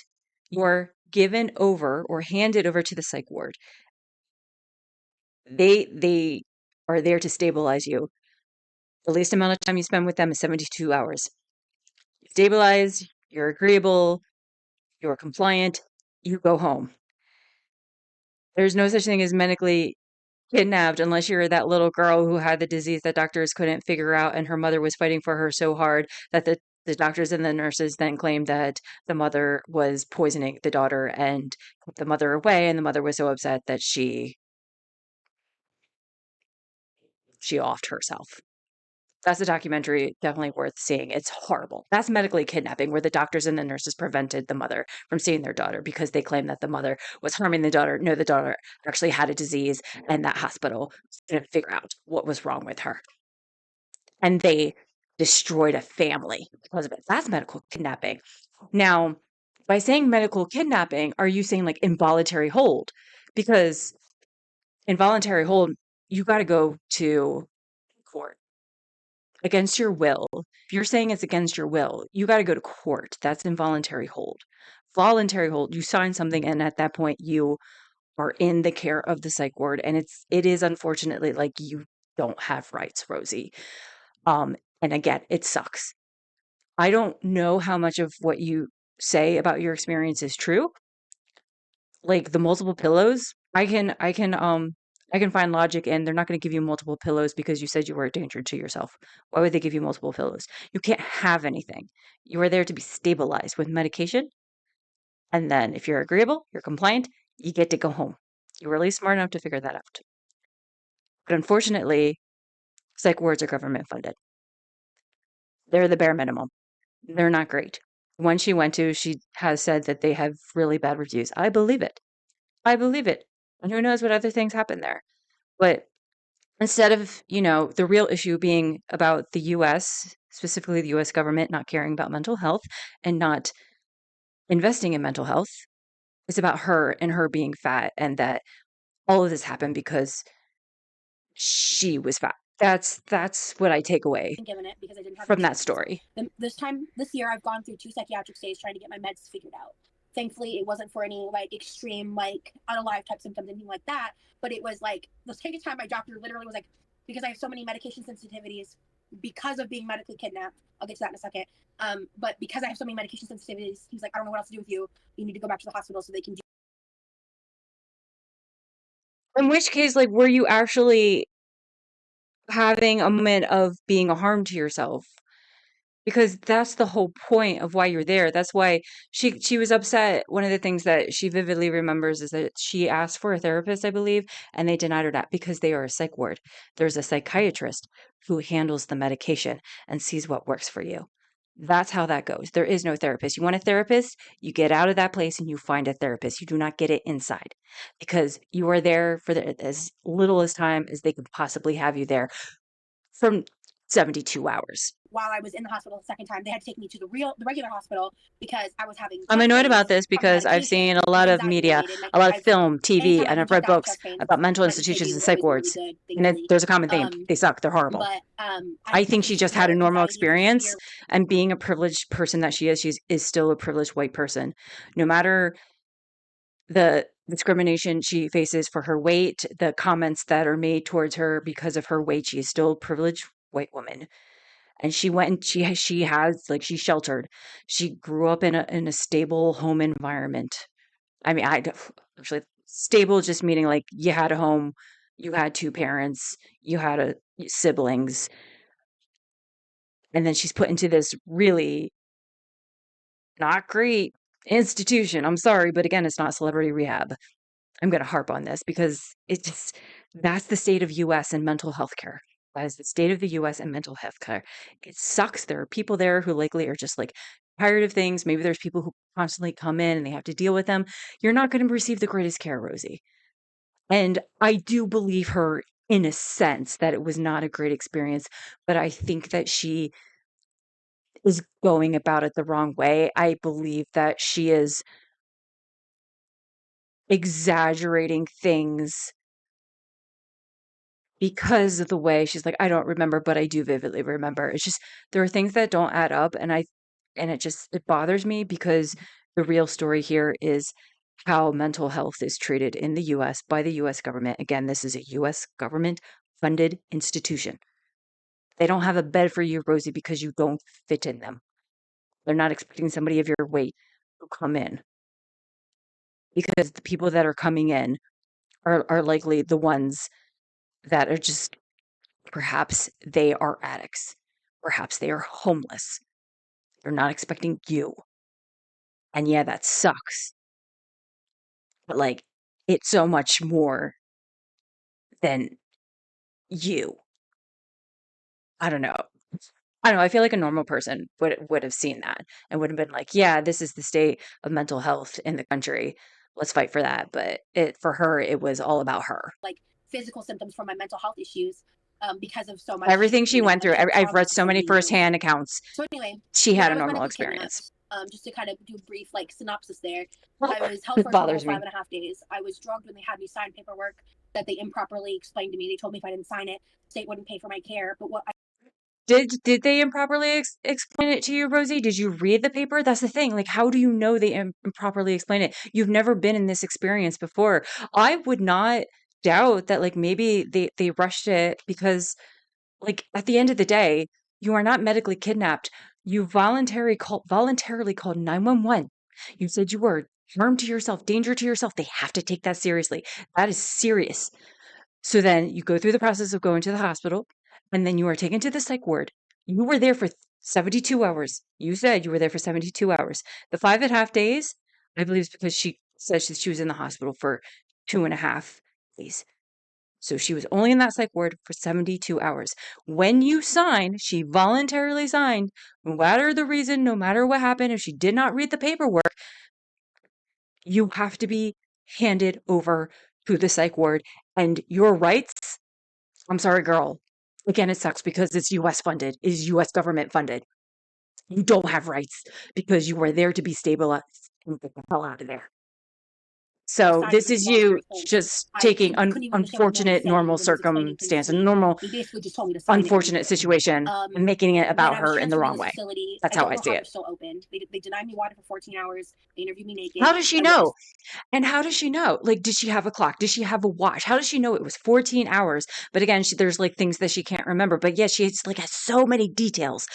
you're given over or handed over to the psych ward. They are there to stabilize you. The least amount of time you spend with them is 72 hours. Stabilize, you're agreeable, you're compliant, you go home. There's no such thing as medically kidnapped unless you're that little girl who had the disease that doctors couldn't figure out and her mother was fighting for her so hard that the doctors and the nurses then claimed that the mother was poisoning the daughter and kept the mother away, and the mother was so upset that she offed herself. That's a documentary definitely worth seeing. It's horrible. That's medically kidnapping, where the doctors and the nurses prevented the mother from seeing their daughter because they claimed that the mother was harming the daughter. No, the daughter actually had a disease, and that hospital didn't figure out what was wrong with her. And they destroyed a family because of it. That's medical kidnapping. Now, by saying medical kidnapping, are you saying like involuntary hold? Because involuntary hold, you got to go to court against your will. If you're saying it's against your will, you got to go to court. That's involuntary hold. Voluntary hold, you sign something, and at that point, you are in the care of the psych ward, and it is unfortunately like you don't have rights, Rosie. And again, it sucks. I don't know how much of what you say about your experience is true. Like the multiple pillows, I can find logic in they're not going to give you multiple pillows because you said you were a danger to yourself. Why would they give you multiple pillows? You can't have anything. You are there to be stabilized with medication, and then if you're agreeable, you're compliant, you get to go home. You're really smart enough to figure that out. But unfortunately, psych wards are government funded. They're the bare minimum. They're not great. One she went to, she has said that they have really bad reviews. I believe it. I believe it. And who knows what other things happen there. But instead of, the real issue being about the US, specifically the US government not caring about mental health and not investing in mental health, it's about her and her being fat and that all of this happened because she was fat. That's what I take away given it because I didn't have from that insurance. story. This year, I've gone through 2 psychiatric stays trying to get my meds figured out. Thankfully, it wasn't for any like extreme like unalive type symptoms, anything like that. But it was like the second time my doctor literally was like, because I have so many medication sensitivities because of being medically kidnapped. I'll get to that in a second. But because I have so many medication sensitivities, he's like, I don't know what else to do with you. You need to go back to the hospital so they can do. In which case, like, were you actually having a moment of being a harm to yourself? Because that's the whole point of why you're there. That's why she was upset. One of the things that she vividly remembers is that she asked for a therapist, I believe, and they denied her that because they are a psych ward. There's a psychiatrist who handles the medication and sees what works for you. That's how that goes. There is no therapist. You want a therapist, you get out of that place and you find a therapist. You do not get it inside because you are there for as little as time as they could possibly have you there from 72 hours. While I was in the hospital the second time, they had to take me to the regular hospital because I was having. I'm annoyed about this because I've seen a lot of media, a lot of film, TV, and I've read books about mental institutions and psych wards. And there's a common theme. They suck. They're horrible. But I think she just had a normal experience, and being a privileged person that she is still a privileged white person. No matter the discrimination she faces for her weight, the comments that are made towards her because of her weight, she is still a privileged white woman. And she went and she has like she's sheltered. She grew up in a stable home environment. I mean, actually stable just meaning like you had a home, you had two parents, you had siblings, and then she's put into this really not great institution. I'm sorry, but again, it's not celebrity rehab. I'm going to harp on this because that's the state of US and mental health care. That is the state of the US and mental health care. It sucks. There are people there who likely are just like tired of things. Maybe there's people who constantly come in and they have to deal with them. You're not going to receive the greatest care, Rosie. And I do believe her in a sense that it was not a great experience, but I think that she is going about it the wrong way. I believe that she is exaggerating things because of the way she's like, I don't remember, but I do vividly remember. It's just there are things that don't add up, and it bothers me because the real story here is how mental health is treated in the US by the US government. Again, this is a US government funded institution. They don't have a bed for you, Rosie, because you don't fit in them. They're not expecting somebody of your weight to come in because the people that are coming in are likely the ones that are just perhaps they are addicts. Perhaps they are homeless. They're not expecting you. And yeah, that sucks. But like, it's so much more than you. I don't know. I don't know. I feel like a normal person would have seen that and would have been like, yeah, this is the state of mental health in the country. Let's fight for that. But for her, it was all about her. Like physical symptoms from my mental health issues because of so much. Everything she went through. I've read so many firsthand accounts. So anyway, she had a normal experience. Just to kind of do a brief like synopsis there, I was held for 5.5 days. I was drugged when they had me sign paperwork that they improperly explained to me. They told me if I didn't sign it, the state wouldn't pay for my care. But what did they improperly explain it to you, Rosie? Did you read the paper? That's the thing. Like, how do you know they improperly explain it? You've never been in this experience before. I would not doubt that like maybe they rushed it because like at the end of the day, you are not medically kidnapped. You voluntarily called 911. You said you were harm to yourself, danger to yourself. They have to take that seriously. That is serious. So then you go through the process of going to the hospital, and then you are taken to the psych ward. You were there for 72 hours. You said you were there for 72 hours. The 5.5 days, I believe, is because she said she was in the hospital for 2.5 days. So she was only in that psych ward for 72 hours. When you sign, she voluntarily signed, no matter the reason, no matter what happened, if she did not read the paperwork, you have to be handed over to the psych ward. And your rights, I'm sorry, girl. Again, it sucks because it's US funded, is US government funded. You don't have rights because you are there to be stabilized and get the hell out of there. So Signing this for the is you voluntary hold. just taking Couldn't even understand what the man was unfortunate, saying normal when he was explaining things circumstance, to a me. normal, He basically just told me to sign it and leave unfortunate it. situation and making it When about I was her in the transferred to wrong this way. facility, That's I how don't I know see how it. they're still open. They denied me water for 14 hours. They interviewed me naked. How does she I know? witnessed. And how does she know? Like, did she have a clock? Does she have a watch? How does she know it was 14 hours? But again, there's like things that she can't remember. But yeah, has so many details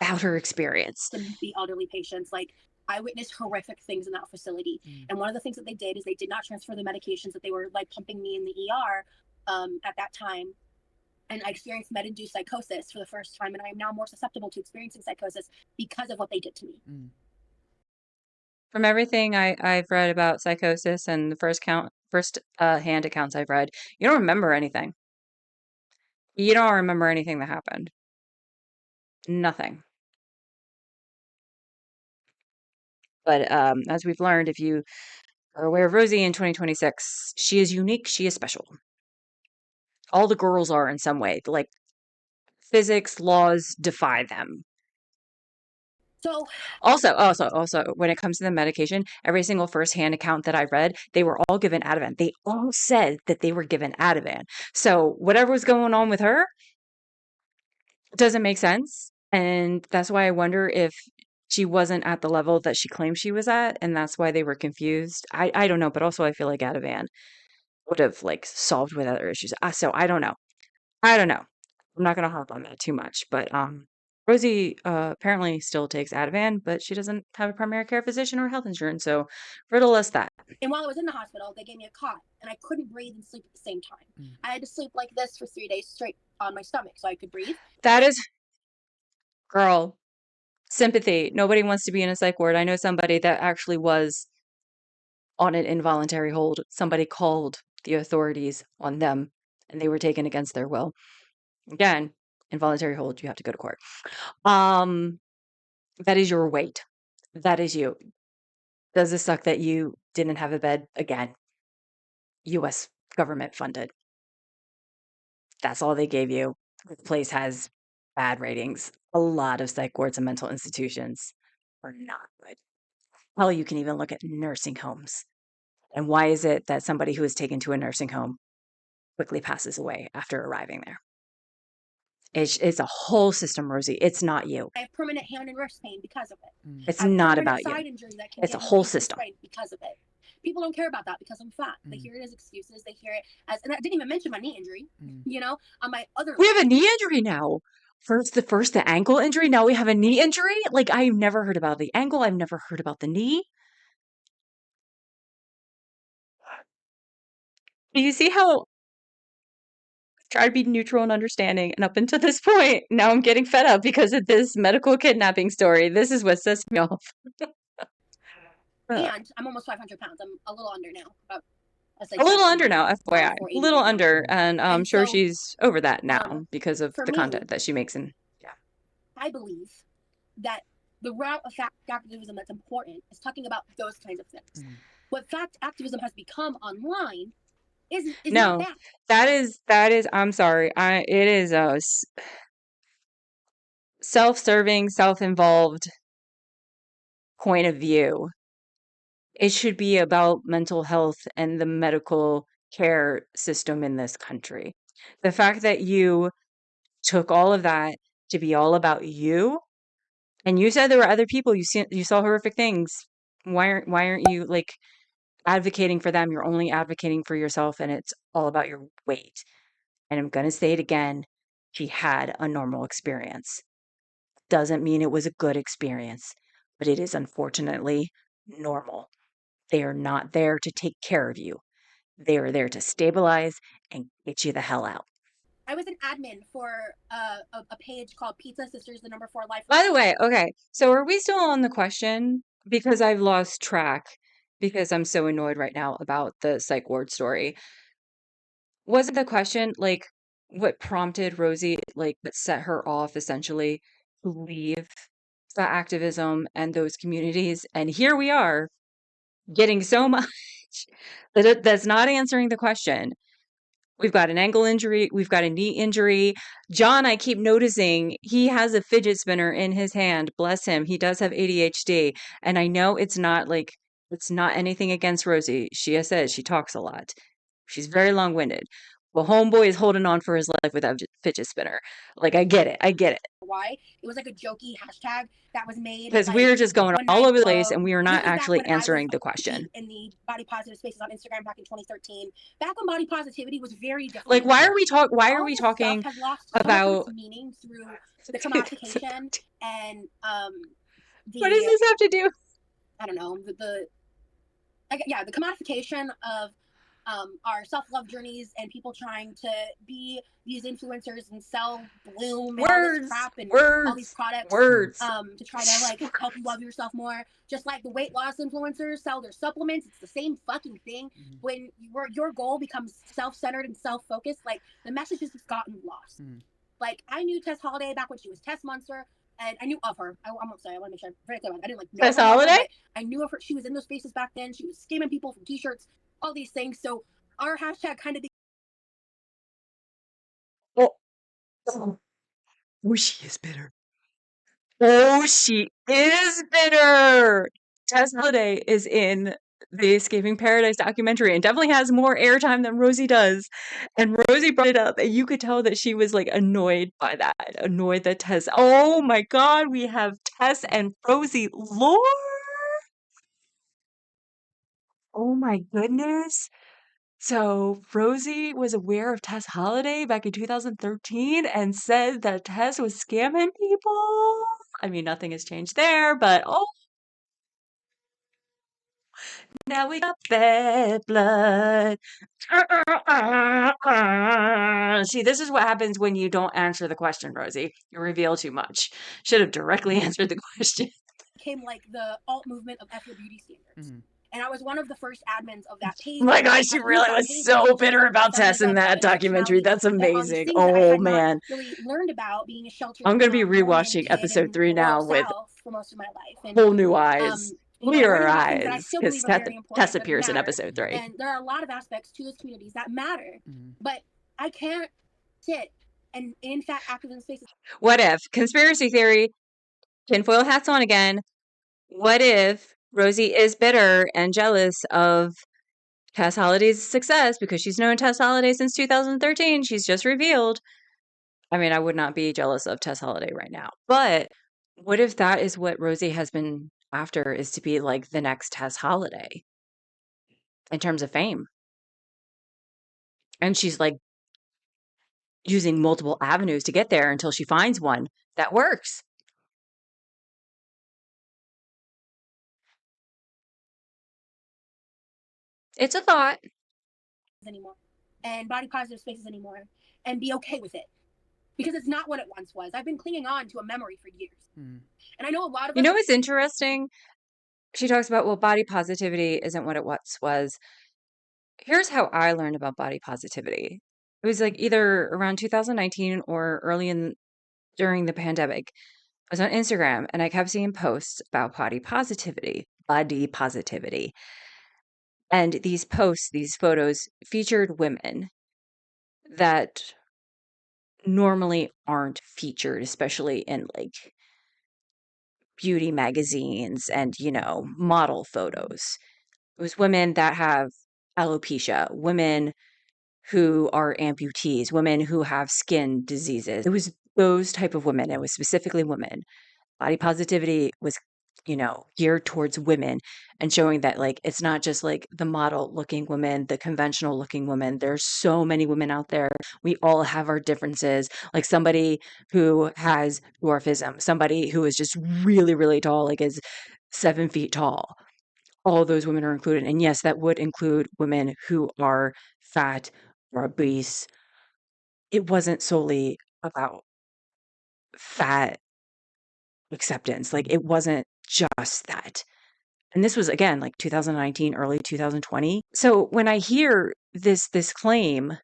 about her experience. The elderly patients, like I witnessed horrific things in that facility. And one of the things that they did is they did not transfer the medications that they were like pumping me in the ER at that time. And I experienced med-induced psychosis for the first time, and I am now more susceptible to experiencing psychosis because of what they did to me. From everything I've read about psychosis and the first hand accounts I've read, you don't remember anything. You don't remember anything that happened. Nothing. But as we've learned, if you are aware of Rosie in 2026, she is unique. She is special. All the girls are in some way. Like physics laws defy them. So Also, when it comes to the medication, every single first-hand account that I read, they were all given Ativan. They all said that they were given Ativan. So whatever was going on with her doesn't make sense. And that's why I wonder if she wasn't at the level that she claimed she was at, and that's why they were confused. I don't know, but also I feel like Ativan would have like solved with other issues. So I don't know. I don't know. I'm not gonna harp on that too much, but Rosie apparently still takes Ativan, but she doesn't have a primary care physician or health insurance, so riddle us that. And while I was in the hospital, they gave me a cot, and I couldn't breathe and sleep at the same time. I had to sleep like this for 3 days straight on my stomach so I could breathe. That is, girl, sympathy. Nobody wants to be in a psych ward. I know somebody that actually was on an involuntary hold. Somebody called the authorities on them, and they were taken against their will. Again, involuntary hold, you have to go to court. That is your weight. That is you. Does it suck that you didn't have a bed? Again, US government funded. That's all they gave you. The place has bad ratings. A lot of psych wards and mental institutions are not good. Hell, you can even look at nursing homes. And why is it that somebody who is taken to a nursing home quickly passes away after arriving there? It's a whole system, Rosie. It's not you. I have permanent hand and wrist pain because of it. It's I have not permanent about you. side injury that can It's a get more whole easily system. sprained because of it. People don't care about that because I'm fat. They hear it as excuses. They hear it as, and I didn't even mention my knee injury. You know, on my other. We have a knee injury now. First the ankle injury. Now we have a knee injury. Like I've never heard about the ankle. I've never heard about the knee. Do you see how try to be neutral and understanding, and up until this point, now I'm getting fed up because of this medical kidnapping story. This is what sets me off. And I'm almost 500 pounds. I'm a little under now. About, a little under now, FYI. A little right under, and I'm And sure so, she's over that now because of for the me, content that she makes. And yeah, I believe that the route of fact activism that's important is talking about those kinds of things. What fact activism has become online is no, not that. that is. I'm sorry. It is a self-serving, self-involved point of view. It should be about mental health and the medical care system in this country. The fact that you took all of that to be all about you, and you said there were other people you saw horrific things. Why aren't you like advocating for them? You're only advocating for yourself, and it's all about your weight. And I'm gonna say it again. She had a normal experience. Doesn't mean it was a good experience, but it is unfortunately normal. They are not there to take care of you. They are there to stabilize and get you the hell out. I was an admin for a page called Pizza Sisters, the number 4 Life. By the way, okay, so are we still on the question? Because I've lost track because I'm so annoyed right now about the psych ward story. wasn't the question like what prompted Rosie, like what set her off essentially to leave the activism and those communities? And here we are getting so much that's not answering the question. We've got an ankle injury. We've got a knee injury. John, I keep noticing he has a fidget spinner in his hand. Bless him. He does have ADHD. And I know it's not anything against Rosie. She has said she talks a lot. She's very long winded. Well, homeboy is holding on for his life with a fidget spinner. Like, I get it. I get it. Why? It was like a jokey hashtag that was made. Because Like, we're just going one all night, over the place and we are this not was back actually when I was answering the deep question. in the body positive spaces on Instagram back in 2013. Back when body positivity was very different. Like, why are we All talking this stuff has lost so much of about its meaning through the commodification and what does this have to do? I don't know, the commodification of our self-love journeys and people trying to be these influencers and sell bloom and all this crap and all these products to try to like help you love yourself more. Just like the weight loss influencers sell their supplements, it's the same fucking thing. When your goal becomes self-centered and self-focused, like the message has just gotten lost. Like I knew Tess Holiday back when she was Tess Munster. And I knew of her. I want to make sure I'm very clear about it. I didn't like know Tess her, Holiday? but I knew of her. She was in those spaces back then. She was scamming people from t-shirts, all these things. So our hashtag kind of Oh, she is bitter. Oh, she is bitter. Tess Holiday is in the Escaping Paradise documentary and definitely has more airtime than Rosie does. And Rosie brought it up, and you could tell that she was like annoyed by that, annoyed that Tess. Oh my God, we have Tess and Rosie lore. Oh my goodness. So Rosie was aware of Tess Holiday back in 2013 and said that Tess was scamming people. I mean, nothing has changed there, but oh, now we got bad blood. See, this is what happens when you don't answer the question, Rosie. You reveal too much. Should have directly answered the question. became like the alt movement of F Your Beauty Standards. And I was one of the first admins of that page. Oh my gosh, she really was so bitter about Tess in that documentary. That's amazing. Oh man. Really learned about being a sheltered. I'm gonna be rewatching episode 3 now with for most of my life. And, whole new eyes. Clearer eyes. Because Tess appears in matter. episode 3. And there are a lot of aspects to those communities that matter. But I can't sit and in fact activism spaces. What if, conspiracy theory, tinfoil hats on again, what if Rosie is bitter and jealous of Tess Holiday's success because she's known Tess Holiday since 2013? She's just revealed. I mean, I would not be jealous of Tess Holiday right now. But what if that is what Rosie has been after, is to be like the next Tess Holiday in terms of fame? And she's like using multiple avenues to get there until she finds one that works. It's a thought. Anymore, and body positive spaces anymore, and be okay with it. Because it's not what it once was. I've been clinging on to a memory for years. And I know a lot of us. You know what's interesting? She talks about, well, body positivity isn't what it once was. Here's how I learned about body positivity. It was like either around 2019 or during the pandemic. I was on Instagram and I kept seeing posts about body positivity. And these posts, these photos featured women that normally aren't featured, especially in like beauty magazines and, model photos. It was women that have alopecia, women who are amputees, women who have skin diseases. It was those type of women. It was specifically women. Body positivity was, geared towards women and showing that like it's not just like the model looking woman, the conventional looking woman. There's so many women out there. We all have our differences. Like somebody who has dwarfism, somebody who is just really, really tall, like is 7 feet tall. All those women are included. And yes, that would include women who are fat or obese. It wasn't solely about fat acceptance. Like it wasn't just that. And this was again like 2019, early 2020. So when I hear this claim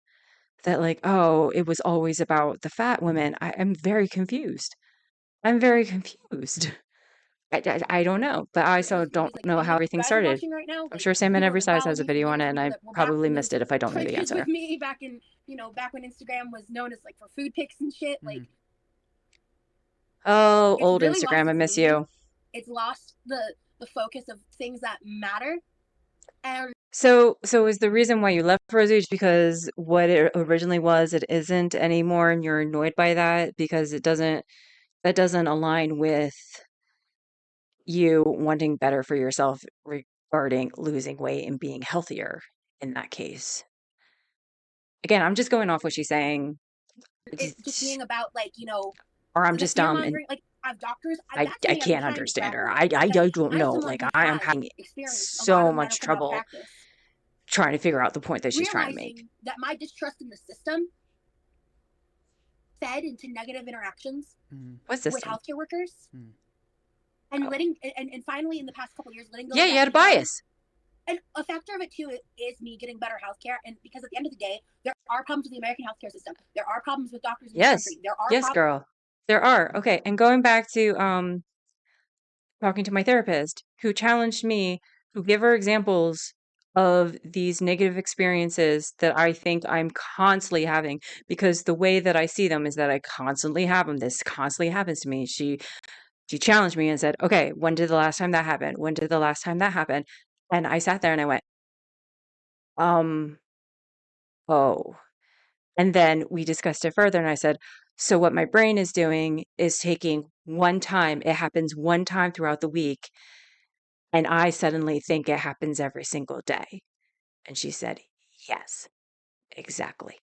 that like, oh, it was always about the fat women. I'm very confused. I'm very confused. I don't know, but I It so is don't because, like, know and how if you everything guys are started. watching right now, I'm like, sure Sam and people are Every gonna Size follow has a me for video this. on it, and People I that were back probably in missed those it if I don't know the trenches answer. with me back in, back when Instagram was known as, like, for food pics and shit. Like, Oh, it's old really lost Instagram, I its miss meaning. you. It's lost the focus of things that matter. And So is the reason why you left Rosie because what it originally was, it isn't anymore, and you're annoyed by that because that doesn't align with you wanting better for yourself regarding losing weight and being healthier in that case. Again, I'm just going off what she's saying. it just It's, being about, like, or I'm the just fear dumb and mongering. Like, I have doctors. That's I me as a can't time understand her. traveler, I because don't I'm know. someone Like who I am has having experienced a lot so of much medical trouble malpractice, trying to figure out the point that she's trying to make. realizing that my distrust in the system fed into negative interactions What with system? healthcare workers, and Oh. and finally in the past couple of years letting go Yeah, of you that had a ego. bias. And a factor of it too is me getting better healthcare, and because at the end of the day, there are problems with the American healthcare system. There are problems with doctors in this Yes. country. There are Yes, girl. There are. Okay. And going back to talking to my therapist who challenged me, who gave her examples of these negative experiences that I think I'm constantly having because the way that I see them is that I constantly have them. This constantly happens to me. She challenged me and said, "Okay, when did the last time that happen? When did the last time that happen?" And I sat there and I went, oh. And then we discussed it further, and I said, "So what my brain is doing is taking one time, it happens one time throughout the week, and I suddenly think it happens every single day." And she said, "Yes, exactly."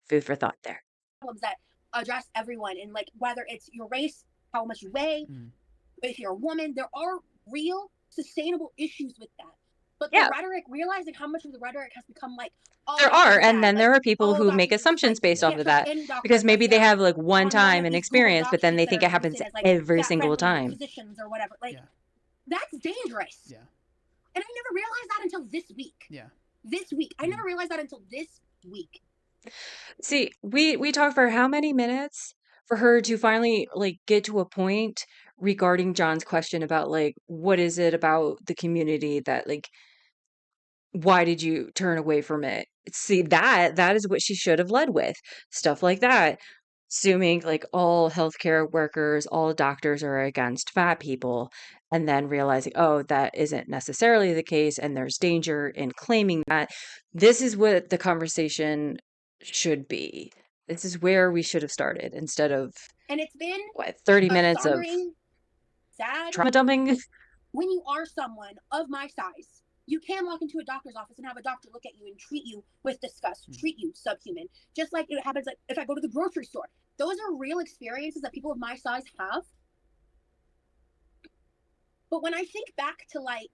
Food for thought there. problems that address everyone, and, like, whether it's your race, how much you weigh, if you're a woman, there are real sustainable issues with that. But the Yeah, rhetoric, realizing how much of the rhetoric has become like, oh, there doctors are. are And bad, then like, there are people oh, who make doctors are just, like, assumptions you based off can't of trust that any doctor because unless maybe they they're have like one on one time of an these Google experience, Doc but then sheets they that think are it happens posted as, like, every fat single friendly time. physicians or whatever. Like, that's dangerous. Yeah. And I never realized that until this week. Yeah. This week. I never realized that until this week. See, we talked for how many minutes for her to finally like get to a point regarding John's question about like what is it about the community that like why did you turn away from it? See, that is what she should have led with. Stuff like that. Assuming like all healthcare workers, all doctors are against fat people, and then realizing, oh, that isn't necessarily the case, and there's danger in claiming that. This is what the conversation should be. This is where we should have started instead of And it's been what, 30 a minutes of sombering, sad. trauma dumping. When you are someone of my size, you can walk into a doctor's office and have a doctor look at you and treat you with disgust, treat you subhuman. Just like it happens, like, if I go to the grocery store. Those are real experiences that people of my size have. But when I think back to, like,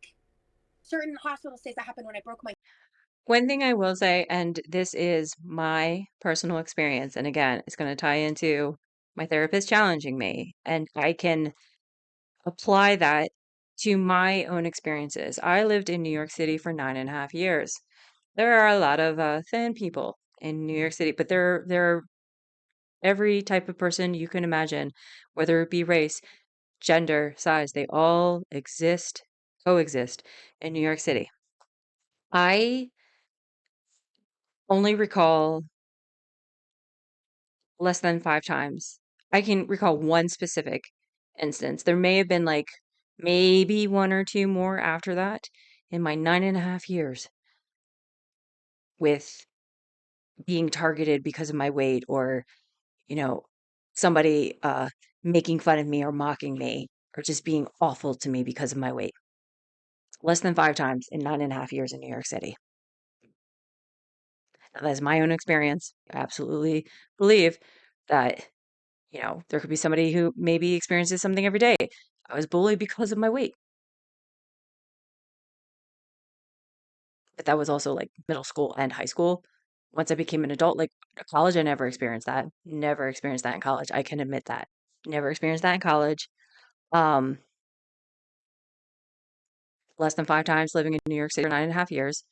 certain hospital stays that happened when I broke my One thing I will say, and this is my personal experience, and again, it's going to tie into my therapist challenging me, and I can apply that to my own experiences. I lived in New York City for 9.5 years. There are a lot of thin people in New York City, but there are every type of person you can imagine, whether it be race, gender, size, they all exist, coexist in New York City. I only recall less than 5 times. I can recall one specific instance. There may have been, like, maybe 1 or 2 more after that in my 9.5 years with being targeted because of my weight or, you know, somebody, making fun of me or mocking me or just being awful to me because of my weight. Less than 5 times in 9.5 years in New York City. Now, that is my own experience. I absolutely believe that there could be somebody who maybe experiences something every day. I was bullied because of my weight. But that was also like middle school and high school. Once I became an adult, like college, I never experienced that. Never experienced that in college. I can admit that. Never experienced that in college. Um, Less than 5 times living in New York City for 9.5 years.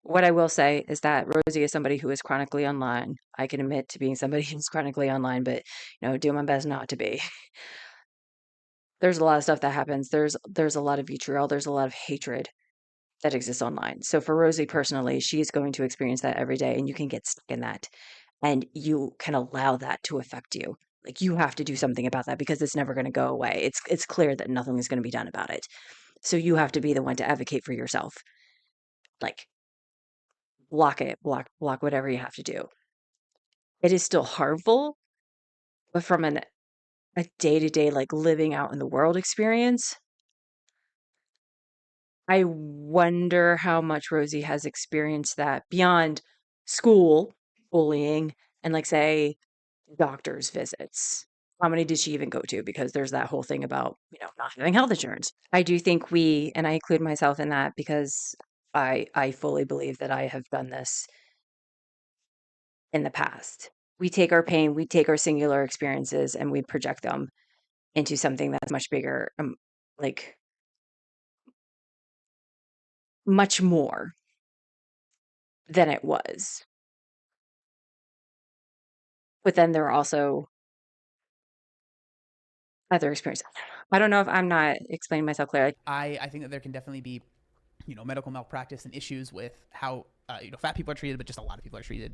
What I will say is that Rosie is somebody who is chronically online. I can admit to being somebody who's chronically online, but do my best not to be. There's a lot of stuff that happens. There's a lot of vitriol. There's a lot of hatred that exists online. So for Rosie personally, she's going to experience that every day, and you can get stuck in that, and you can allow that to affect you. Like you have to do something about that because it's never going to go away. It's clear that nothing is going to be done about it. So you have to be the one to advocate for yourself. Like block it, block whatever you have to do. It is still harmful, but from a day-to-day like living out in the world experience, I wonder how much Rosie has experienced that beyond school bullying and like say doctor's visits. How many did she even go to? Because there's that whole thing about, not having health insurance. I do think and I include myself in that because I fully believe that I have done this in the past. We take our pain, we take our singular experiences and we project them into something that's much bigger, like much more than it was. But then there are also other experiences. I don't know if I'm not explaining myself clearly. I think that there can definitely be, medical malpractice and issues with how fat people are treated, but just a lot of people are treated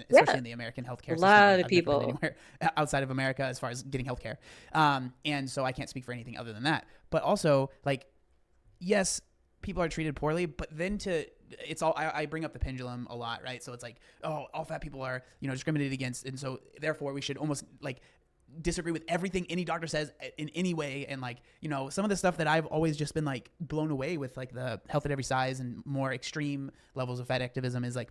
especially in the American healthcare system. A lot of I've never been people. anywhere outside of America as far as getting healthcare, and so I can't speak for anything other than that. But also, like, yes, people are treated poorly, but then it's all I bring up the pendulum a lot, right? So it's like, oh, all fat people are discriminated against, and so therefore we should almost like disagree with everything any doctor says in any way. And like, some of the stuff that I've always just been like blown away with, like the health at every size and more extreme levels of fat activism, is like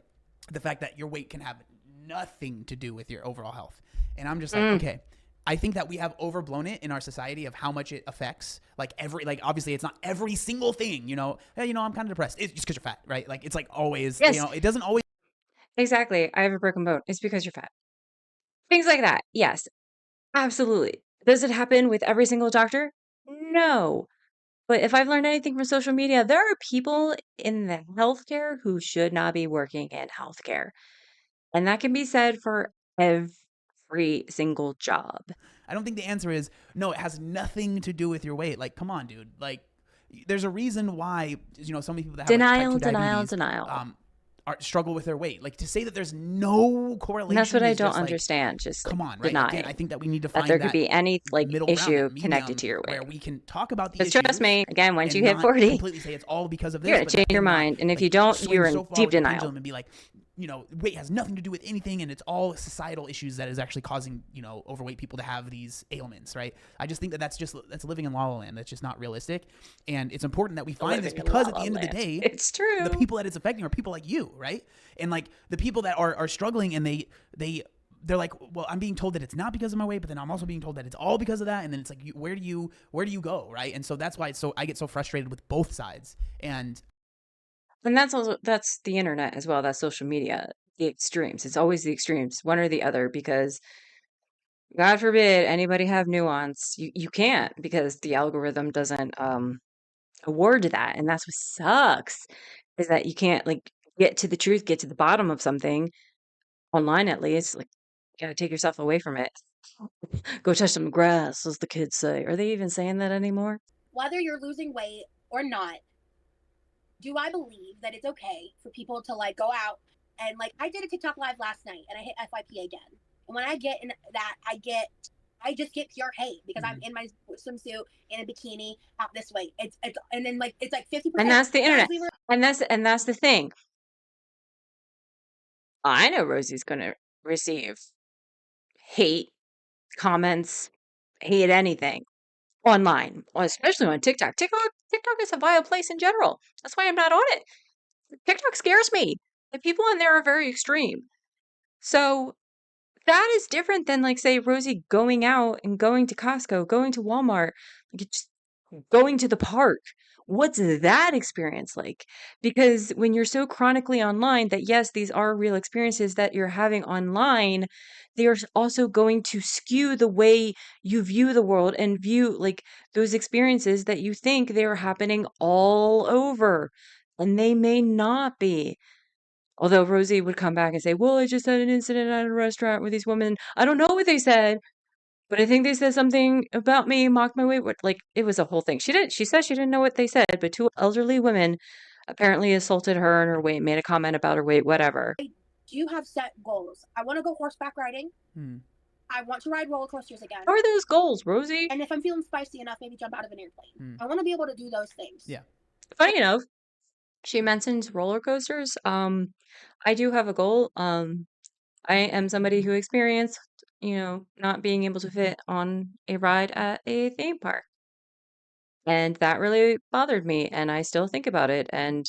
the fact that your weight can have nothing to do with your overall health. And I'm just like, okay, I think that we have overblown it in our society of how much it affects obviously it's not every single thing, hey, I'm kind of depressed. It's just because you're fat, right? Like it's like always, Yes. it doesn't always. Exactly. I have a broken bone. It's because you're fat. Things like that. Yes. Absolutely. Does it happen with every single doctor? No. But if I've learned anything from social media, there are people in the healthcare who should not be working in healthcare. And that can be said for every single job. I don't think the answer is no, it has nothing to do with your weight. Like, come on, dude. Like, there's a reason why, so many people that have Denial, like, type 2 denial, diabetes, denial. struggle with their weight. Like, to say that there's no correlation. And that's what I is don't just, like, understand. Just come like, on, right? denying Again, I think that we need to that find there that could be any like middle ground, issue that connected medium to your where weight. we can talk about the Because issues. trust me, again, once you and hit not 40, completely say it's all because of this. you're gonna but change your then not, mind. And if like, you don't, swing you're in so far deep with the denial. pendulum and be like, weight has nothing to do with anything, and it's all societal issues that is actually causing, overweight people to have these ailments, right? I just think that that's living in La La Land. That's just not realistic, and it's important that we find this, because at the end of the day, it's true. The people that it's affecting are people like you, right? And like the people that are struggling, and they're like, well, I'm being told that it's not because of my weight, but then I'm also being told that it's all because of that, and then it's like, where do you go, right? And so that's why I get so frustrated with both sides. And that's the internet as well. That's social media. The extremes. It's always the extremes, one or the other, because God forbid anybody have nuance. You can't, because the algorithm doesn't award that, and that's what sucks. Is that you can't like get to the truth, get to the bottom of something online at least. Like you gotta take yourself away from it. Go touch some grass, as the kids say. Are they even saying that anymore? Whether you're losing weight or not, do I believe that it's okay for people to like go out and like I did a TikTok live last night and I hit FYP again. And when I get in that, I just get pure hate because I'm in my swimsuit in a bikini out this way. It's and then like it's like 50%. And that's the internet. And that's the thing. I know Rosie's gonna receive hate, comments, hate anything online, especially on TikTok. TikTok is a vile place in general. That's why I'm not on it. TikTok scares me. The people in there are very extreme. So that is different than like say Rosie going out and going to Costco, going to Walmart, like just going to the park. What's that experience like? Because when you're so chronically online that yes, these are real experiences that you're having online, they are also going to skew the way you view the world and view like those experiences that you think they are happening all over. And they may not be. Although Rosie would come back and say, well, I just had an incident at a restaurant with these women. I don't know what they said, but I think they said something about me, mocked my weight. Like, it was a whole thing. She said she didn't know what they said, but two elderly women apparently assaulted her and her weight, made a comment about her weight, whatever. I do have set goals. I want to go horseback riding. Hmm. I want to ride roller coasters again. How are those goals, Rosie? And if I'm feeling spicy enough, maybe jump out of an airplane. I want to be able to do those things. Yeah. Funny enough, she mentions roller coasters. I do have a goal. I am somebody who experienced, not being able to fit on a ride at a theme park. And that really bothered me, and I still think about it. And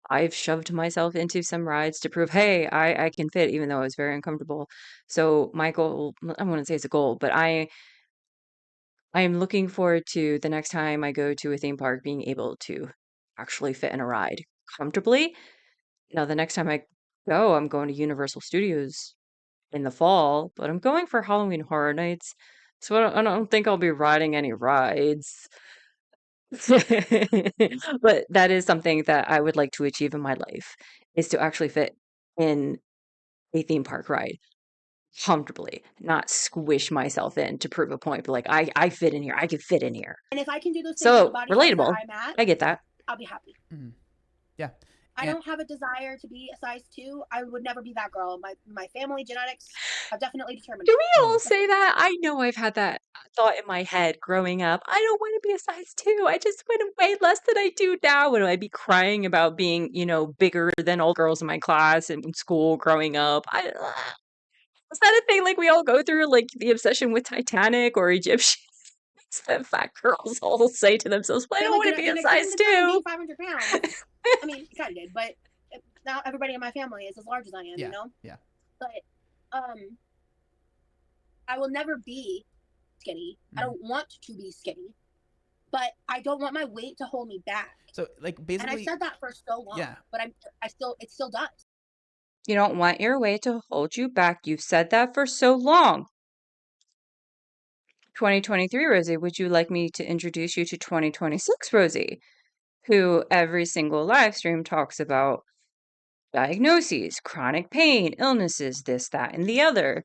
I've shoved myself into some rides to prove, hey, I can fit, even though I was very uncomfortable. So my goal, I wouldn't say it's a goal, but I am looking forward to the next time I go to a theme park being able to actually fit in a ride comfortably. Now, the next time I go, I'm going to Universal Studios in the fall, but I'm going for Halloween Horror Nights, so I don't think I'll be riding any rides. But that is something that I would like to achieve in my life, is to actually fit in a theme park ride comfortably, not squish myself in to prove a point, but like I fit in here. I can fit in here. And if I can do those things in the body size relatable. that I'm at, I get that. I'll be happy. Yeah. I don't have a desire to be a size 2. I would never be that girl. My family genetics have definitely determined. Do we all say that? I know I've had that thought in my head growing up. I don't want to be a size 2. I just want to weigh less than I do now. Would I be crying about being, bigger than all girls in my class in school growing up? Was that a thing like we all go through, like the obsession with Titanic or Egyptians? That fat girls all say to themselves, well, I don't want to be a size 2. 500 pounds. I mean, kind of did, but not everybody in my family is as large as I am, Yeah. But I will never be skinny. I don't want to be skinny, but I don't want my weight to hold me back. So, like, basically, and I said that for so long. Yeah. But it still does. You don't want your weight to hold you back. You've said that for so long. 2023 Rosie, would you like me to introduce you to 2026 Rosie, who every single live stream talks about diagnoses, chronic pain, illnesses, this, that, and the other,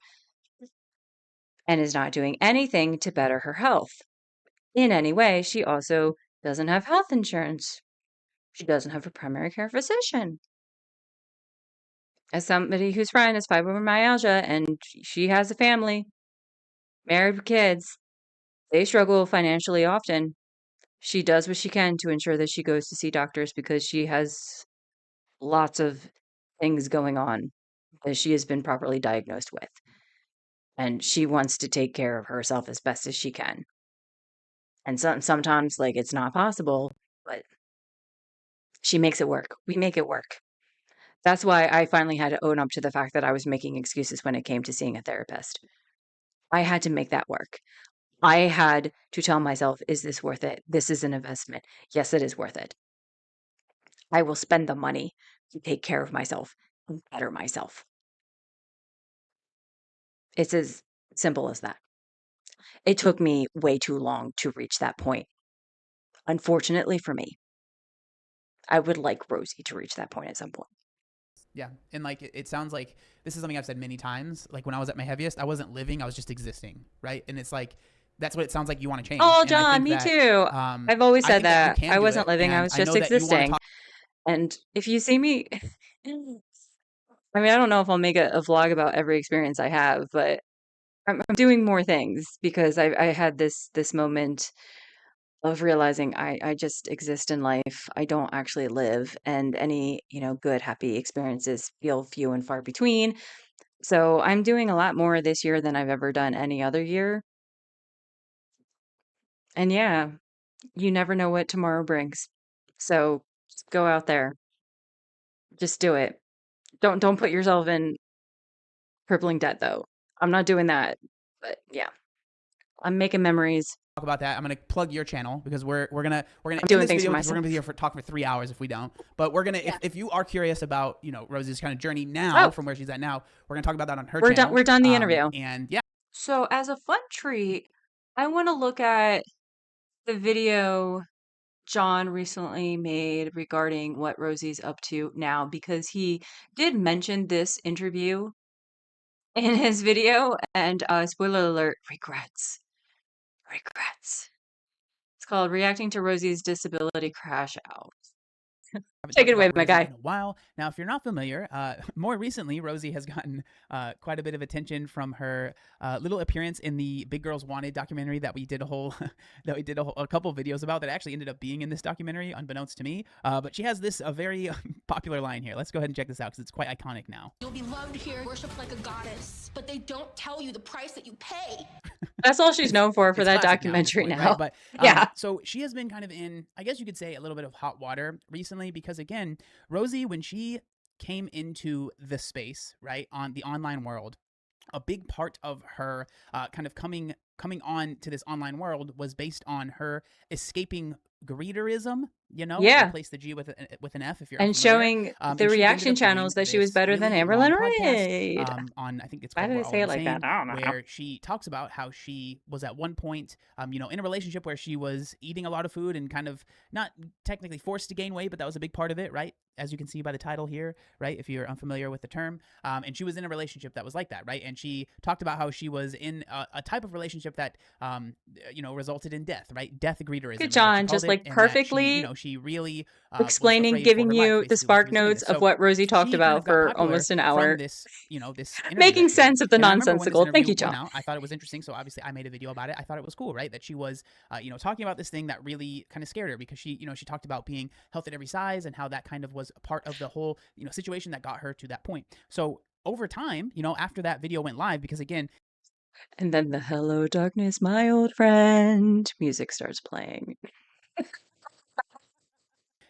and is not doing anything to better her health in any way? She also doesn't have health insurance. She doesn't have a primary care physician. As somebody whose friend has fibromyalgia and she has a family, married with kids, they struggle financially often. She does what she can to ensure that she goes to see doctors because she has lots of things going on that she has been properly diagnosed with. And she wants to take care of herself as best as she can. And sometimes, like, it's not possible, but she makes it work. We make it work. That's why I finally had to own up to the fact that I was making excuses when it came to seeing a therapist. I had to make that work. I had to tell myself, is this worth it? This is an investment. Yes, it is worth it. I will spend the money to take care of myself and better myself. It's as simple as that. It took me way too long to reach that point. Unfortunately for me, I would like Rosie to reach that point at some point. Yeah. And like, it sounds like this is something I've said many times. Like, when I was at my heaviest, I wasn't living, I was just existing. Right. And it's like, that's what it sounds like you want to change. Oh, And I John, think me that, too. I've always I said think that you that. can I do wasn't it, living, I and was I just know that you wanna existing. And if you see me, I mean, I don't know if I'll make a vlog about every experience I have, but I'm doing more things because I had this moment of realizing I just exist in life. I don't actually live, and any, good, happy experiences feel few and far between. So I'm doing a lot more this year than I've ever done any other year. And yeah, you never know what tomorrow brings. So just go out there. Just do it. Don't put yourself in crippling debt though. I'm not doing that. But yeah, I'm making memories. talk about that. I'm gonna plug your channel because we're gonna end doing this things video for because we're gonna be myself. here for talk for 3 hours if we don't. But we're gonna Yeah. if you are curious about Rosie's kind of journey now Oh. from where she's at now, we're gonna talk about that on her We're channel. we're done the interview. And yeah, So as a fun treat, I want to look at the video John recently made regarding what Rosie's up to now because he did mention this interview in his video and spoiler alert, regrets. Regrets. It's called Reacting to Rosie's Disability Crash Out. Haven't Take talked it away, about my Rosie guy. in a while. Now, if you're not familiar, more recently, Rosie has gotten quite a bit of attention from her little appearance in the Big Girls Wanted documentary that we did a couple videos about that actually ended up being in this documentary, unbeknownst to me. But she has a very popular line here. Let's go ahead and check this out because it's quite iconic now. You'll be loved here, worshipped like a goddess, but they don't tell you the price that you pay. That's all she's known for It's that classic now at this documentary point, now. right? But Yeah. so she has been kind of in, I guess you could say, a little bit of hot water recently because again, Rosie, when she came into the space, right, on the online world, a big part of her kind of coming on to this online world was based on her escaping greeterism. You know, Yeah. replace the G with an F if you're And unfamiliar. showing And the she ended reaction up doing channels that she was this better than really Amber long Lynn podcast, Reid. on, I think it's Why called did We're I All say it like Insane, that? I don't know. where she talks about how she was at one point, in a relationship where she was eating a lot of food and kind of not technically forced to gain weight, but that was a big part of it, right? As you can see by the title here, right? If you're unfamiliar with the term. And she was in a relationship that was like that, right? And she talked about how she was in a type of relationship that, resulted in death, right? Death greeterism. Good, John. Just like perfectly She really explaining, giving you the spark notes of what Rosie talked about for almost an hour. From this interview making sense of the and I remember when this nonsensical. Thank you, interview went John. out, I thought it was interesting, so obviously I made a video about it. I thought it was cool, right? That she was, talking about this thing that really kind of scared her because she talked about being health at every size and how that kind of was a part of the whole, situation that got her to that point. So over time, after that video went live, because again, And then the "Hello Darkness, my old friend" music starts playing.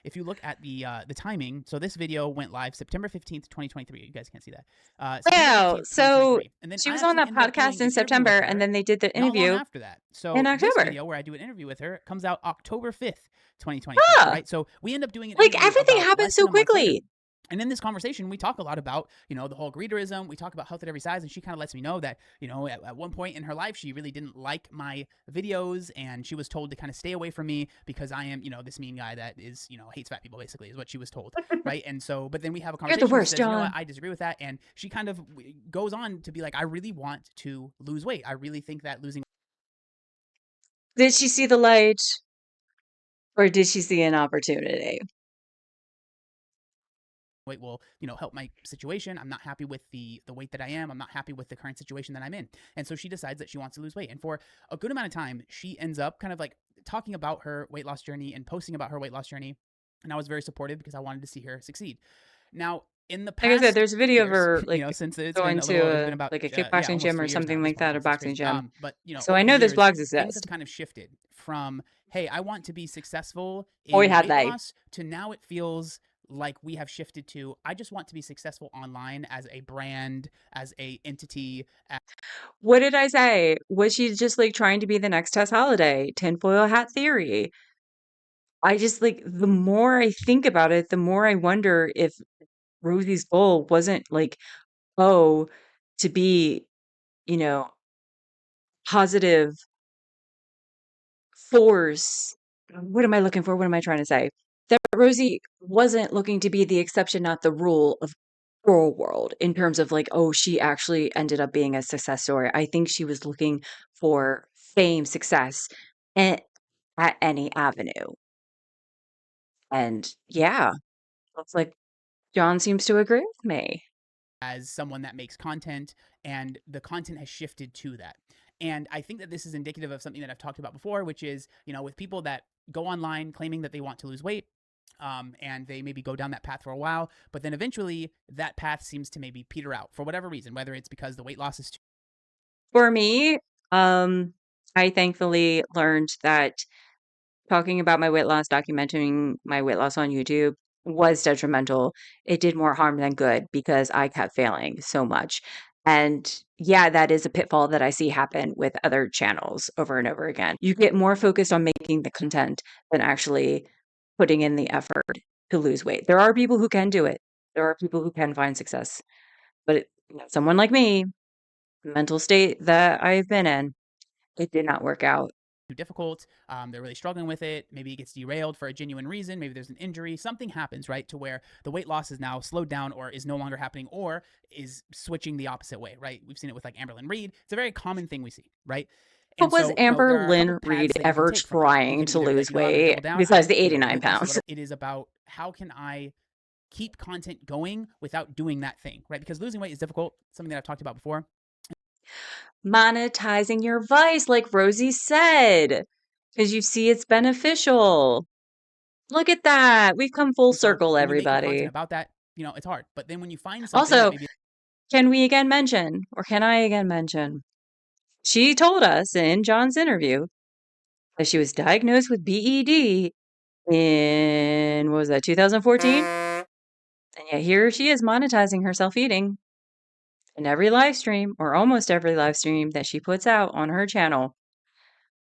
if you look at the timing, so this video went live September 15th, 2023. You guys can't see that. Wow. 15th, So and then she I was on actually that ended up doing podcast an in interview with September, her and then they did the not long interview after that. So in this October. video where I do an interview with her comes out October 5th, 2023, Yeah. right? So we end up doing an Like interview everything about happened less so than a month later. quickly. And in this conversation, we talk a lot about, the whole greeterism. We talk about health at every size. And she kind of lets me know that, at one point in her life, she really didn't like my videos. And she was told to kind of stay away from me because I am, this mean guy that is, hates fat people, basically, is what she was told. Right. And so, but then we have a conversation. You're the worst, says, John. I disagree with that. And she kind of goes on to be like, I really want to lose weight. I really think that losing. Did she see the light? Or did she see an opportunity? Weight will, help my situation. I'm not happy with the weight that I am. I'm not happy with the current situation that I'm in. And so she decides that she wants to lose weight. And for a good amount of time, she ends up kind of like talking about her weight loss journey and posting about her weight loss journey. And I was very supportive because I wanted to see her succeed. Now, in the past, like I said, there's a video of her since it's going been to about like a kickboxing gym or something like that, or boxing gym. But so I know those blogs exist. Things have kind of shifted from, hey, I want to be successful in Boy, had weight they. loss, to now it feels like we have shifted to, I just want to be successful online as a brand, as a entity. What did I say? Was she just like trying to be the next Tess Holiday? Tinfoil hat theory. I just like, the more I think about it, the more I wonder if Rosie's goal wasn't like, oh, to be, positive force. What am I looking for? What am I trying to say? That Rosie wasn't looking to be the exception, not the rule of girl world in terms of like, oh, she actually ended up being a success story. I think she was looking for fame, success at any avenue. And yeah, looks like John seems to agree with me. As someone that makes content, and the content has shifted to that. And I think that this is indicative of something that I've talked about before, which is, with people that go online claiming that they want to lose weight, and they maybe go down that path for a while, but then eventually that path seems to maybe peter out for whatever reason, whether it's because the weight loss is too. For me, I thankfully learned that talking about my weight loss, documenting my weight loss on YouTube was detrimental. It did more harm than good because I kept failing so much. And yeah, that is a pitfall that I see happen with other channels over and over again. You get more focused on making the content than actually putting in the effort to lose weight. There are people who can do it. There are people who can find success. But someone like me, the mental state that I've been in, it did not work out. too difficult. They're really struggling with it. Maybe it gets derailed for a genuine reason. Maybe there's an injury. Something happens, right, to where the weight loss is now slowed down or is no longer happening or is switching the opposite way, right? We've seen it with like Amber Reed. It's a very common thing we see, right? But And was so, there Amber are a couple Reed paths that you can ever take from it. You trying can to either be like, lose you know, I'm gonna weight double down. besides the You know, 89 weight loss or pounds? whatever. It is about how can I keep content going without doing that thing, right? Because losing weight is difficult. Something that I've talked about before. Monetizing your vice, like Rosie said, because you see it's beneficial. Look at that. We've come full And so circle, when you make your content everybody. about that, you know, it's hard. But then when you find something that Also, maybe can we again mention, or can I again mention, she told us in John's interview that she was diagnosed with BED in, what was that, 2014? And yet here she is monetizing herself eating in every live stream, or almost every live stream that she puts out on her channel.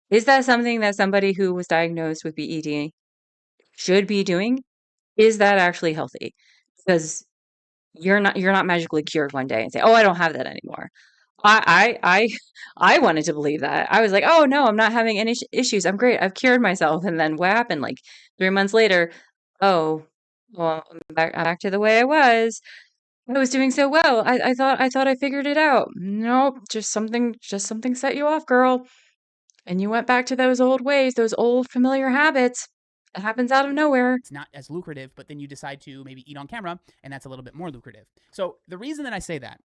Is that something that somebody who was diagnosed with BED should be doing? Is that actually healthy? Because you're not magically cured one day and say, "Oh, I don't have that anymore." I wanted to believe that. I was like, "Oh no, I'm not having any issues. I'm great. I've cured myself." And then what happened? Like 3 months later, oh, well, I'm back to the way I was. I was doing so well. I thought I figured it out. Nope, just something set you off, girl. And you went back to those old ways, those old familiar habits. It happens out of nowhere. it's not as lucrative, but then you decide to maybe eat on camera, and that's a little bit more lucrative. So the reason that I say that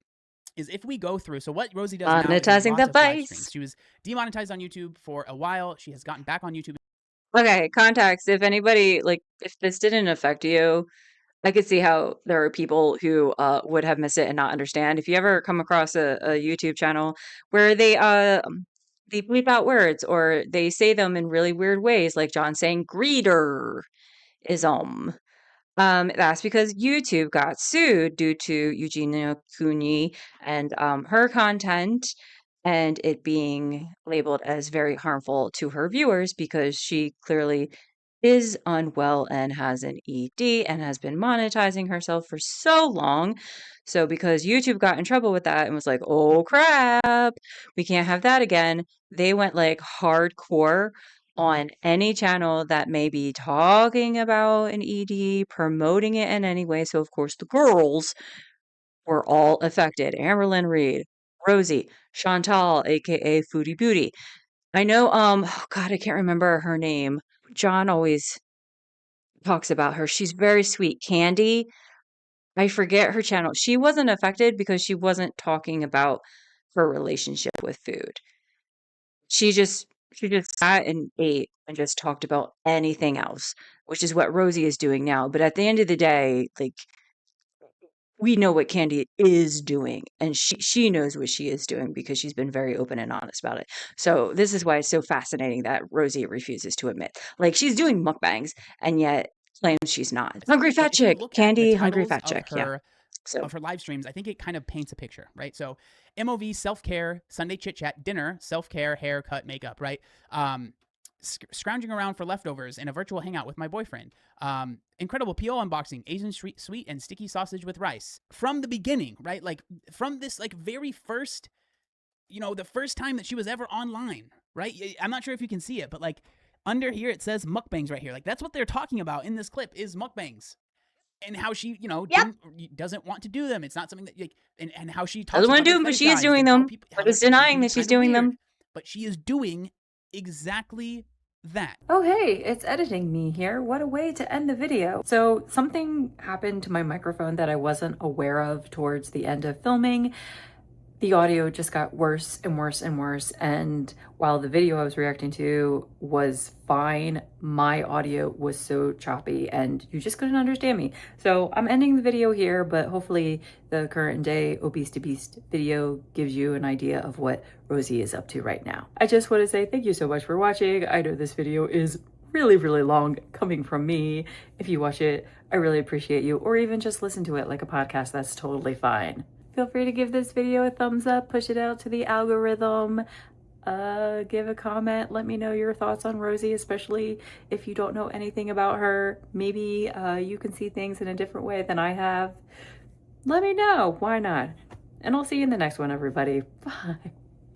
is if we go through, so what Rosie does now is Monetizing the lots of live vice. streams. She was demonetized on YouTube for a while. She has gotten back on YouTube. Okay, context. If anybody, like, if this didn't affect you, I could see how there are people who would have missed it and not understand. If you ever come across a YouTube channel where they bleep out words or they say them in really weird ways, like John saying greederism. That's because YouTube got sued due to Eugenia Cooney and her content and it being labeled as very harmful to her viewers because she clearly is unwell and has an ED and has been monetizing herself for so long. So because YouTube got in trouble with that and was like, "Oh crap, we can't have that again," they went like hardcore on any channel that may be talking about an ED, promoting it in any way. So of course the girls were all affected. Amberlynn Reed, Rosie, Chantal, aka Foodie Booty. I know, oh God, I can't remember her name. John always talks about her. She's very sweet. Candy, I forget her channel. She wasn't affected because she wasn't talking about her relationship with food. She just sat and ate and just talked about anything else, which is what Rosie is doing now. But at the end of the day, like we know what Candy is doing, and she knows what she is doing because she's been very open and honest about it. So this is why it's so fascinating that Rosie refuses to admit. Like she's doing mukbangs and yet claims she's not. Hungry But fat if you chick. look at the Candy, hungry titles fat of chick. Yeah. her So live streams, I think it kind of paints a picture, right? So MOV, self-care, Sunday chit chat, dinner, self-care, haircut, makeup, right? Scrounging around for leftovers in a virtual hangout with my boyfriend. Incredible PO unboxing, Asian sweet and sticky sausage with rice. From the beginning, right? Like from this like very first, you know, the first time that she was ever online, right? I'm not sure if you can see it, but like under here it says mukbangs right here. Like that's what they're talking about in this clip is mukbangs. And how she, you know, Yep. doesn't want to do them. It's not something that, like, and how she talks doesn't want about to do it them, but she is fetishized doing and how them. people, But like, is it can denying be that she's kinda doing weird, them. but she is doing exactly that. Oh hey, it's editing me here. What a way to end the video. So something happened to my microphone that I wasn't aware of towards the end of filming. The audio just got worse and worse and worse, and while the video I was reacting to was fine, my audio was so choppy and you just couldn't understand me. So I'm ending the video here, but hopefully the current day ObesetoBeast video gives you an idea of what Rosie is up to right now. I just want to say thank you so much for watching. I know this video is really, really long coming from me. If you watch it, I really appreciate you, or even just listen to it like a podcast, that's totally fine. Feel free to give this video a thumbs up, push it out to the algorithm, give a comment, let me know your thoughts on Rosie, especially if you don't know anything about her. Maybe you can see things in a different way than I have. Let me know, why not? And I'll see you in the next one, everybody. Bye.